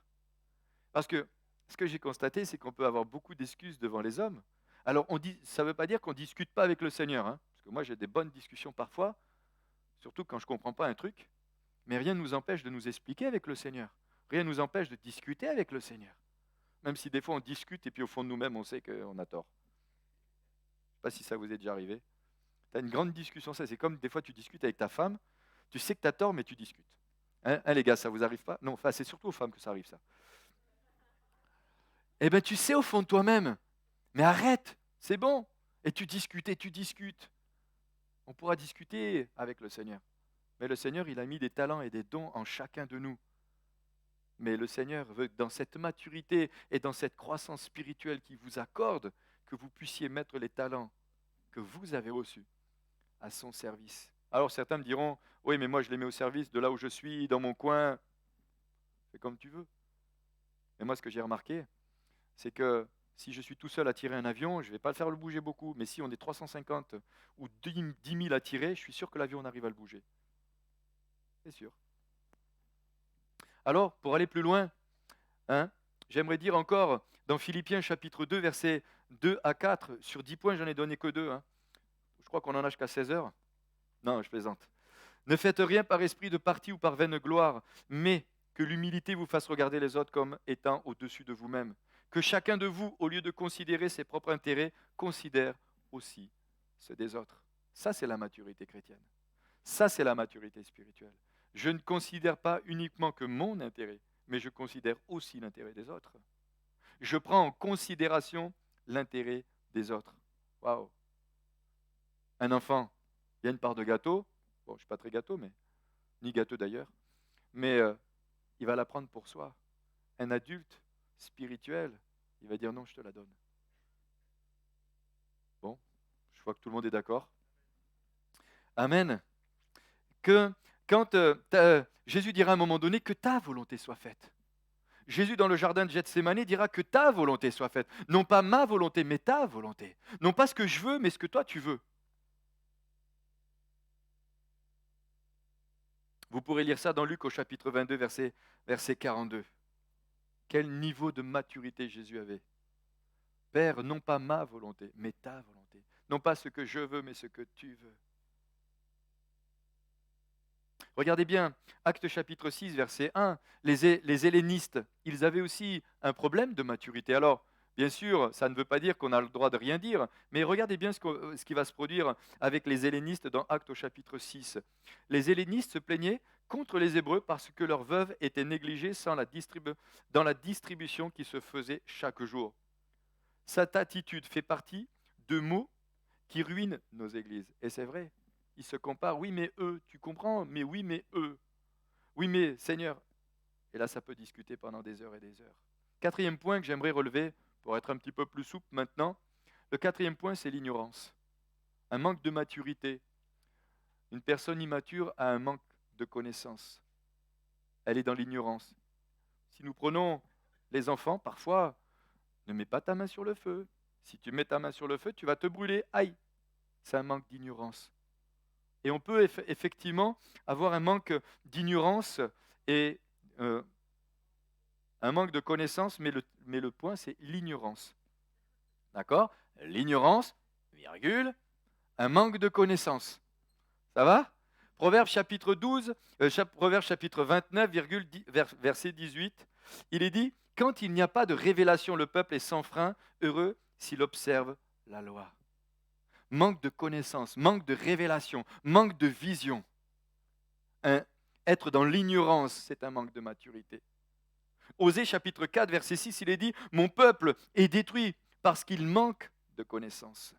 Parce que ce que j'ai constaté, c'est qu'on peut avoir beaucoup d'excuses devant les hommes. Alors, ça ne veut pas dire qu'on ne discute pas avec le Seigneur, hein, parce que moi j'ai des bonnes discussions parfois, surtout quand je ne comprends pas un truc, mais rien ne nous empêche de nous expliquer avec le Seigneur. Rien ne nous empêche de discuter avec le Seigneur. Même si des fois on discute et puis au fond de nous-mêmes on sait qu'on a tort. Je ne sais pas si ça vous est déjà arrivé. Tu as une grande discussion, ça c'est comme des fois tu discutes avec ta femme, tu sais que tu as tort mais tu discutes. Hein, les gars, ça vous arrive pas? Non, enfin c'est surtout aux femmes que ça arrive ça. Eh bien, tu sais au fond de toi-même, mais arrête, c'est bon. Et tu discutes et tu discutes. On pourra discuter avec le Seigneur. Mais le Seigneur, il a mis des talents et des dons en chacun de nous. Mais le Seigneur veut que dans cette maturité et dans cette croissance spirituelle qu'il vous accorde, que vous puissiez mettre les talents que vous avez reçus à son service. Alors certains me diront, oui, mais moi je les mets au service de là où je suis, dans mon coin. Fais comme tu veux. Mais moi, ce que j'ai remarqué, c'est que si je suis tout seul à tirer un avion, je ne vais pas le faire le bouger beaucoup. Mais si on est 350 ou 10 000 à tirer, je suis sûr que l'avion on arrive à le bouger. C'est sûr. Alors, pour aller plus loin, hein, j'aimerais dire encore, dans Philippiens chapitre 2, versets 2 à 4, sur 10 points, j'en ai donné que 2. Hein. Je crois qu'on en a jusqu'à 16 heures. Non, je plaisante. Ne faites rien par esprit de parti ou par vaine gloire, mais que l'humilité vous fasse regarder les autres comme étant au-dessus de vous-même. Que chacun de vous, au lieu de considérer ses propres intérêts, considère aussi ceux des autres. Ça, c'est la maturité chrétienne. Ça, c'est la maturité spirituelle. Je ne considère pas uniquement que mon intérêt, mais je considère aussi l'intérêt des autres. Je prends en considération l'intérêt des autres. Waouh! Un enfant, il y a une part de gâteau. Bon, je ne suis pas très gâteau, mais ni gâteux d'ailleurs. Mais il va la prendre pour soi. Un adulte spirituel, il va dire non, je te la donne. Bon, je vois que tout le monde est d'accord. Amen. Que quand Jésus dira à un moment donné que ta volonté soit faite. Jésus dans le jardin de Gethsémani dira que ta volonté soit faite. Non pas ma volonté, mais ta volonté. Non pas ce que je veux, mais ce que toi tu veux. Vous pourrez lire ça dans Luc au chapitre 22, verset 42. Quel niveau de maturité Jésus avait. Père, non pas ma volonté, mais ta volonté. Non pas ce que je veux, mais ce que tu veux. Regardez bien, Actes chapitre 6, verset 1, les hellénistes, ils avaient aussi un problème de maturité. Alors, bien sûr, ça ne veut pas dire qu'on a le droit de rien dire, mais regardez bien ce qui va se produire avec les hellénistes dans Actes au chapitre 6. Les hellénistes se plaignaient contre les Hébreux parce que leurs veuves étaient négligées dans la distribution qui se faisait chaque jour. Cette attitude fait partie de mots qui ruinent nos églises. Et c'est vrai. Ils se comparent. Oui, mais eux, tu comprends? Mais oui, mais eux. Oui, mais Seigneur. Et là, ça peut discuter pendant des heures et des heures. Quatrième point que j'aimerais relever, pour être un petit peu plus souple maintenant. Le quatrième point, c'est l'ignorance. Un manque de maturité. Une personne immature a un manque de connaissance. Elle est dans l'ignorance. Si nous prenons les enfants, parfois, ne mets pas ta main sur le feu. Si tu mets ta main sur le feu, tu vas te brûler. Aïe! C'est un manque d'ignorance. Et on peut effectivement avoir un manque d'ignorance et un manque de connaissance, mais le point, c'est l'ignorance. D'accord? L'ignorance, virgule, un manque de connaissance. Ça va? Proverbe chapitre 12, Proverbe chapitre 29, verset 18, il est dit, quand il n'y a pas de révélation, le peuple est sans frein, heureux s'il observe la loi. Manque de connaissance, manque de révélation, manque de vision. Être dans l'ignorance, c'est un manque de maturité. Osée chapitre 4, verset 6, il est dit, mon peuple est détruit parce qu'il manque de connaissance.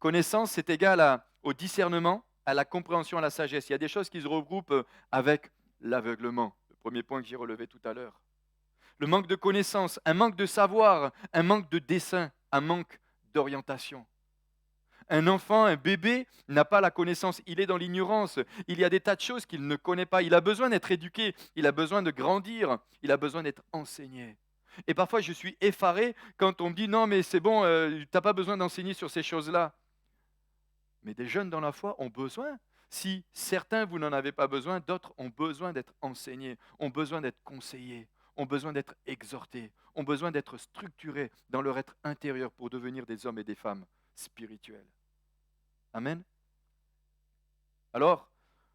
Connaissance, c'est égal au discernement, à la compréhension, à la sagesse. Il y a des choses qui se regroupent avec l'aveuglement, le premier point que j'ai relevé tout à l'heure. Le manque de connaissance, un manque de savoir, un manque de dessein, un manque d'orientation. Un enfant, un bébé n'a pas la connaissance, il est dans l'ignorance. Il y a des tas de choses qu'il ne connaît pas. Il a besoin d'être éduqué, il a besoin de grandir, il a besoin d'être enseigné. Et parfois, je suis effaré quand on me dit « Non, mais c'est bon, tu n'as pas besoin d'enseigner sur ces choses-là. » Mais des jeunes dans la foi ont besoin. Si certains, vous n'en avez pas besoin, d'autres ont besoin d'être enseignés, ont besoin d'être conseillés, ont besoin d'être exhortés, ont besoin d'être structurés dans leur être intérieur pour devenir des hommes et des femmes spirituels. Amen. Alors,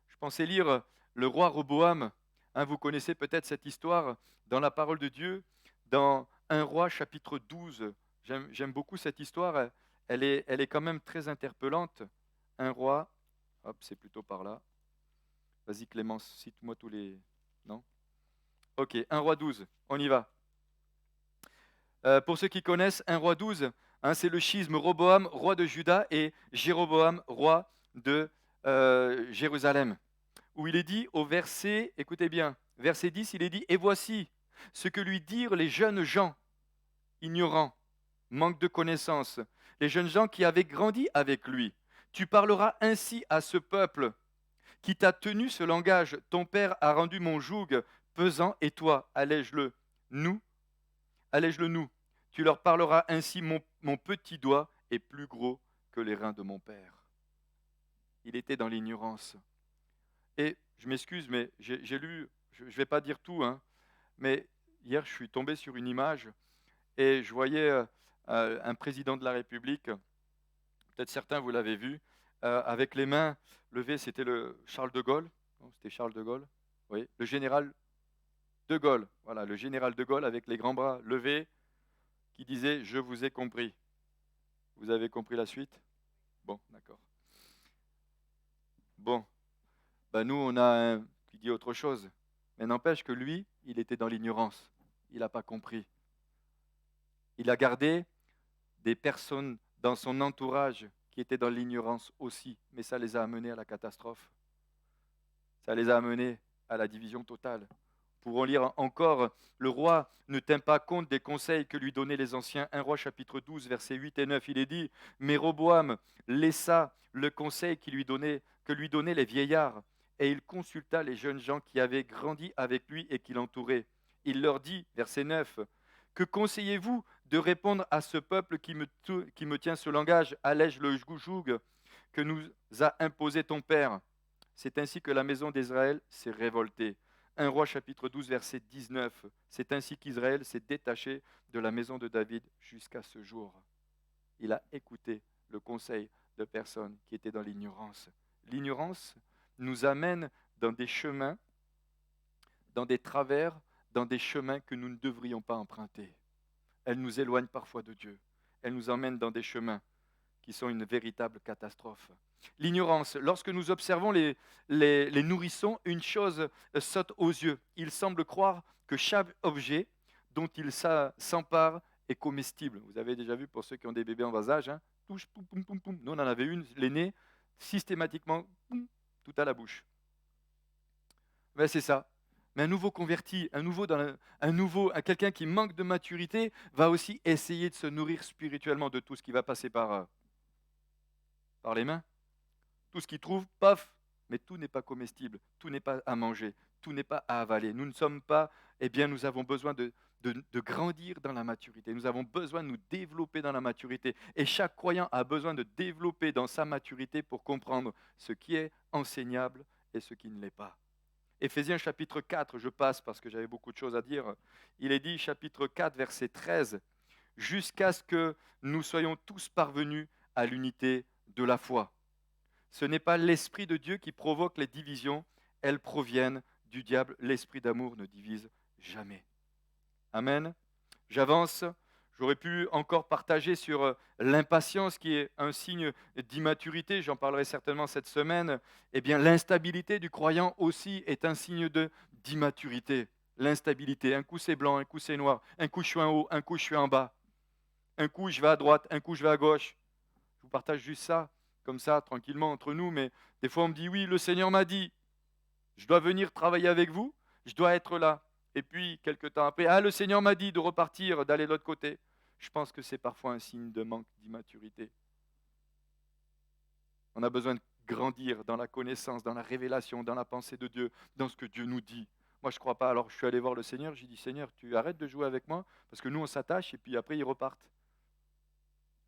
je pensais lire le roi Roboam. Vous connaissez peut-être cette histoire dans la parole de Dieu, dans 1 Roi chapitre 12. J'aime beaucoup cette histoire. Elle est quand même très interpellante. 1 Roi, hop, c'est plutôt par là. Vas-y Clémence, cite-moi tous les... Non? Ok, 1 Roi 12, on y va. Pour ceux qui connaissent 1 Roi 12, c'est le schisme Roboam, roi de Juda, et Jéroboam, roi de Jérusalem, où il est dit au verset, écoutez bien, verset 10, il est dit « Et voici ce que lui dirent les jeunes gens, ignorants, manque de connaissance, les jeunes gens qui avaient grandi avec lui. Tu parleras ainsi à ce peuple qui t'a tenu ce langage. Ton père a rendu mon joug pesant, et toi, allège-le. Allège-le nous. Tu leur parleras ainsi, mon petit doigt est plus gros que les reins de mon père. » Il était dans l'ignorance. Et je m'excuse, mais j'ai lu, je ne vais pas dire tout, hein, mais hier, je suis tombé sur une image et je voyais un président de la République, peut-être certains vous l'avez vu, avec les mains levées, c'était le Charles de Gaulle, non, c'était Charles de Gaulle, oui, le général de Gaulle, voilà, le général de Gaulle avec les grands bras levés, qui disait «Je vous ai compris». Vous avez compris la suite? Bon, d'accord. Bon, ben nous, on a un qui dit autre chose. Mais n'empêche que lui, il était dans l'ignorance. Il n'a pas compris. Il a gardé des personnes dans son entourage qui étaient dans l'ignorance aussi, mais ça les a amenés à la catastrophe. Ça les a amenés à la division totale. Pourrons lire encore, le roi ne tint pas compte des conseils que lui donnaient les anciens. 1 Roi chapitre 12, versets 8 et 9, il est dit, mais Roboam laissa le conseil que lui donnaient les vieillards, et il consulta les jeunes gens qui avaient grandi avec lui et qui l'entouraient. Il leur dit, verset 9, que conseillez-vous de répondre à ce peuple qui me tient ce langage, allège le joug que nous a imposé ton père. C'est ainsi que la maison d'Israël s'est révoltée. 1 Roi chapitre 12 verset 19. C'est ainsi qu'Israël s'est détaché de la maison de David jusqu'à ce jour. Il a écouté le conseil de personnes qui étaient dans l'ignorance. L'ignorance nous amène dans des chemins, dans des travers, dans des chemins que nous ne devrions pas emprunter. Elle nous éloigne parfois de Dieu. Elle nous emmène dans des chemins qui sont une véritable catastrophe. L'ignorance. Lorsque nous observons les nourrissons, une chose saute aux yeux. Ils semblent croire que chaque objet dont ils s'emparent est comestible. Vous avez déjà vu, pour ceux qui ont des bébés en bas âge, hein, touche, poum, poum, poum, poum. Nous, on en avait une, l'aîné, systématiquement, poum, tout à la bouche. Ben, c'est ça. Mais un nouveau converti, quelqu'un qui manque de maturité, va aussi essayer de se nourrir spirituellement de tout ce qui va passer par les mains. Tout ce qu'il trouve, paf, mais tout n'est pas comestible, tout n'est pas à manger, tout n'est pas à avaler. Nous ne sommes pas, eh bien, nous avons besoin de grandir dans la maturité. Nous avons besoin de nous développer dans la maturité. Et chaque croyant a besoin de développer dans sa maturité pour comprendre ce qui est enseignable et ce qui ne l'est pas. Éphésiens chapitre 4, je passe parce que j'avais beaucoup de choses à dire. Il est dit, chapitre 4, verset 13, jusqu'à ce que nous soyons tous parvenus à l'unité de la foi. Ce n'est pas l'Esprit de Dieu qui provoque les divisions, elles proviennent du diable. L'Esprit d'amour ne divise jamais. Amen. J'avance. J'aurais pu encore partager sur l'impatience qui est un signe d'immaturité, j'en parlerai certainement cette semaine. Eh bien, l'instabilité du croyant aussi est un signe d'immaturité. L'instabilité, un coup c'est blanc, un coup c'est noir, un coup je suis en haut, un coup je suis en bas, un coup je vais à droite, un coup je vais à gauche. Je vous partage juste ça, comme ça, tranquillement entre nous, mais des fois on me dit, oui, le Seigneur m'a dit, je dois venir travailler avec vous, je dois être là. Et puis, quelques temps après, le Seigneur m'a dit de repartir, d'aller de l'autre côté. Je pense que c'est parfois un signe de manque d'immaturité. On a besoin de grandir dans la connaissance, dans la révélation, dans la pensée de Dieu, dans ce que Dieu nous dit. Moi, je ne crois pas. Alors, je suis allé voir le Seigneur, j'ai dit, Seigneur, tu arrêtes de jouer avec moi, parce que nous, on s'attache, et puis après, ils repartent.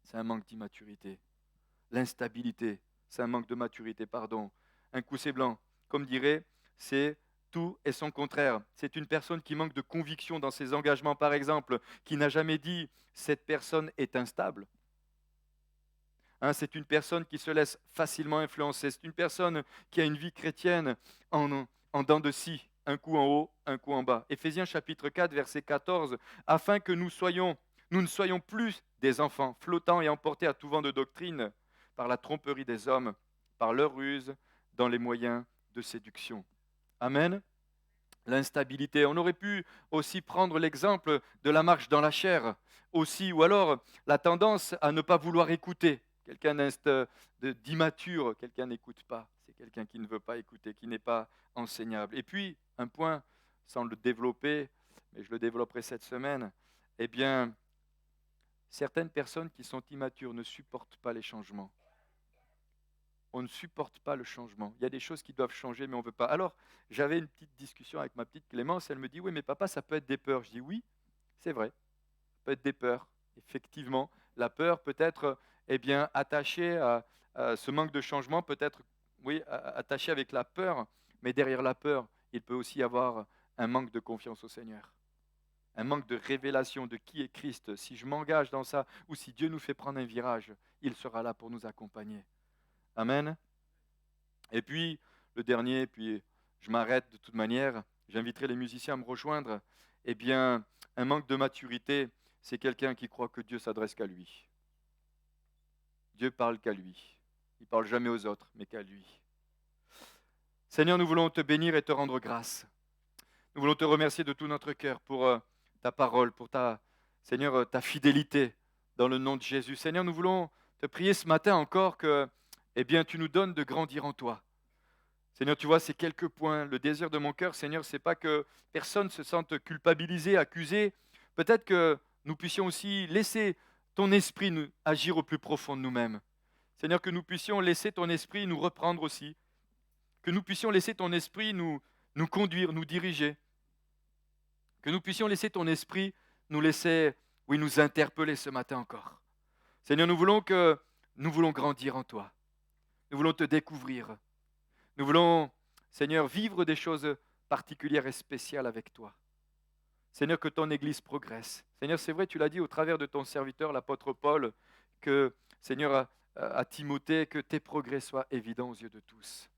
C'est un manque d'immaturité. L'instabilité, c'est un manque de maturité, pardon. Un coup c'est blanc. Comme dirait, c'est tout et son contraire. C'est une personne qui manque de conviction dans ses engagements, par exemple, qui n'a jamais dit cette personne est instable. C'est une personne qui se laisse facilement influencer. C'est une personne qui a une vie chrétienne en dents de scie, un coup en haut, un coup en bas. Éphésiens chapitre 4, verset 14, afin que nous ne soyons plus des enfants flottants et emportés à tout vent de doctrine par la tromperie des hommes, par leur ruse, dans les moyens de séduction. Amen. L'instabilité. On aurait pu aussi prendre l'exemple de la marche dans la chair, aussi, ou alors la tendance à ne pas vouloir écouter. Quelqu'un d'immature, quelqu'un n'écoute pas. C'est quelqu'un qui ne veut pas écouter, qui n'est pas enseignable. Et puis, un point, sans le développer, mais je le développerai cette semaine, eh bien, certaines personnes qui sont immatures ne supportent pas les changements. On ne supporte pas le changement. Il y a des choses qui doivent changer, mais on ne veut pas. Alors, j'avais une petite discussion avec ma petite Clémence. Elle me dit, oui, mais papa, ça peut être des peurs. Je dis, oui, c'est vrai. Ça peut être des peurs. Effectivement, la peur peut être bien, attachée à ce manque de changement, peut être, oui, attachée avec la peur. Mais derrière la peur, il peut aussi y avoir un manque de confiance au Seigneur, un manque de révélation de qui est Christ. Si je m'engage dans ça, ou si Dieu nous fait prendre un virage, il sera là pour nous accompagner. Amen. Et puis, le dernier, puis je m'arrête de toute manière, j'inviterai les musiciens à me rejoindre. Eh bien, un manque de maturité, c'est quelqu'un qui croit que Dieu s'adresse qu'à lui. Dieu parle qu'à lui. Il ne parle jamais aux autres, mais qu'à lui. Seigneur, nous voulons te bénir et te rendre grâce. Nous voulons te remercier de tout notre cœur pour ta parole, pour ta, Seigneur, ta fidélité dans le nom de Jésus. Seigneur, nous voulons te prier ce matin encore que, eh bien, tu nous donnes de grandir en toi. Seigneur, tu vois, ces quelques points. Le désir de mon cœur, Seigneur, c'est pas que personne se sente culpabilisé, accusé. Peut-être que nous puissions aussi laisser ton esprit nous agir au plus profond de nous-mêmes. Seigneur, que nous puissions laisser ton esprit nous reprendre aussi. Que nous puissions laisser ton esprit nous conduire, nous diriger. Que nous puissions laisser ton esprit nous laisser, oui, nous interpeller ce matin encore. Seigneur, nous voulons grandir en toi. Nous voulons te découvrir. Nous voulons, Seigneur, vivre des choses particulières et spéciales avec toi. Seigneur, que ton Église progresse. Seigneur, c'est vrai, tu l'as dit au travers de ton serviteur, l'apôtre Paul, que, Seigneur, à Timothée, que tes progrès soient évidents aux yeux de tous.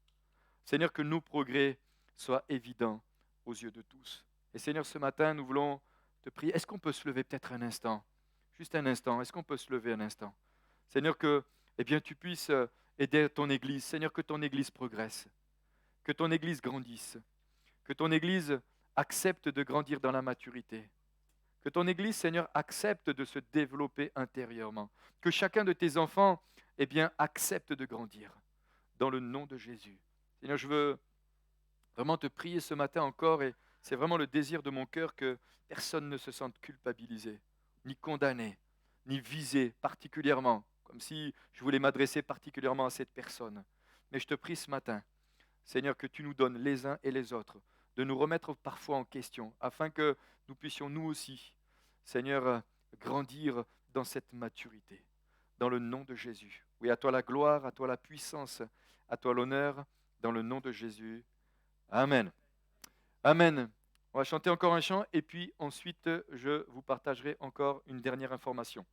Seigneur, que nos progrès soient évidents aux yeux de tous. Et Seigneur, ce matin, nous voulons te prier. Est-ce qu'on peut se lever peut-être un instant? Juste un instant. Est-ce qu'on peut se lever un instant? Seigneur, que eh bien, tu puisses aider ton Église. Seigneur, que ton Église progresse. Que ton Église grandisse. Que ton Église accepte de grandir dans la maturité. Que ton Église, Seigneur, accepte de se développer intérieurement. Que chacun de tes enfants, eh bien, accepte de grandir. Dans le nom de Jésus. Seigneur, je veux vraiment te prier ce matin encore et c'est vraiment le désir de mon cœur que personne ne se sente culpabilisé, ni condamné, ni visé particulièrement, comme si je voulais m'adresser particulièrement à cette personne. Mais je te prie ce matin, Seigneur, que tu nous donnes les uns et les autres de nous remettre parfois en question, afin que nous puissions nous aussi, Seigneur, grandir dans cette maturité, dans le nom de Jésus. Oui, à toi la gloire, à toi la puissance, à toi l'honneur, dans le nom de Jésus. Amen. Amen. On va chanter encore un chant et puis ensuite je vous partagerai encore une dernière information.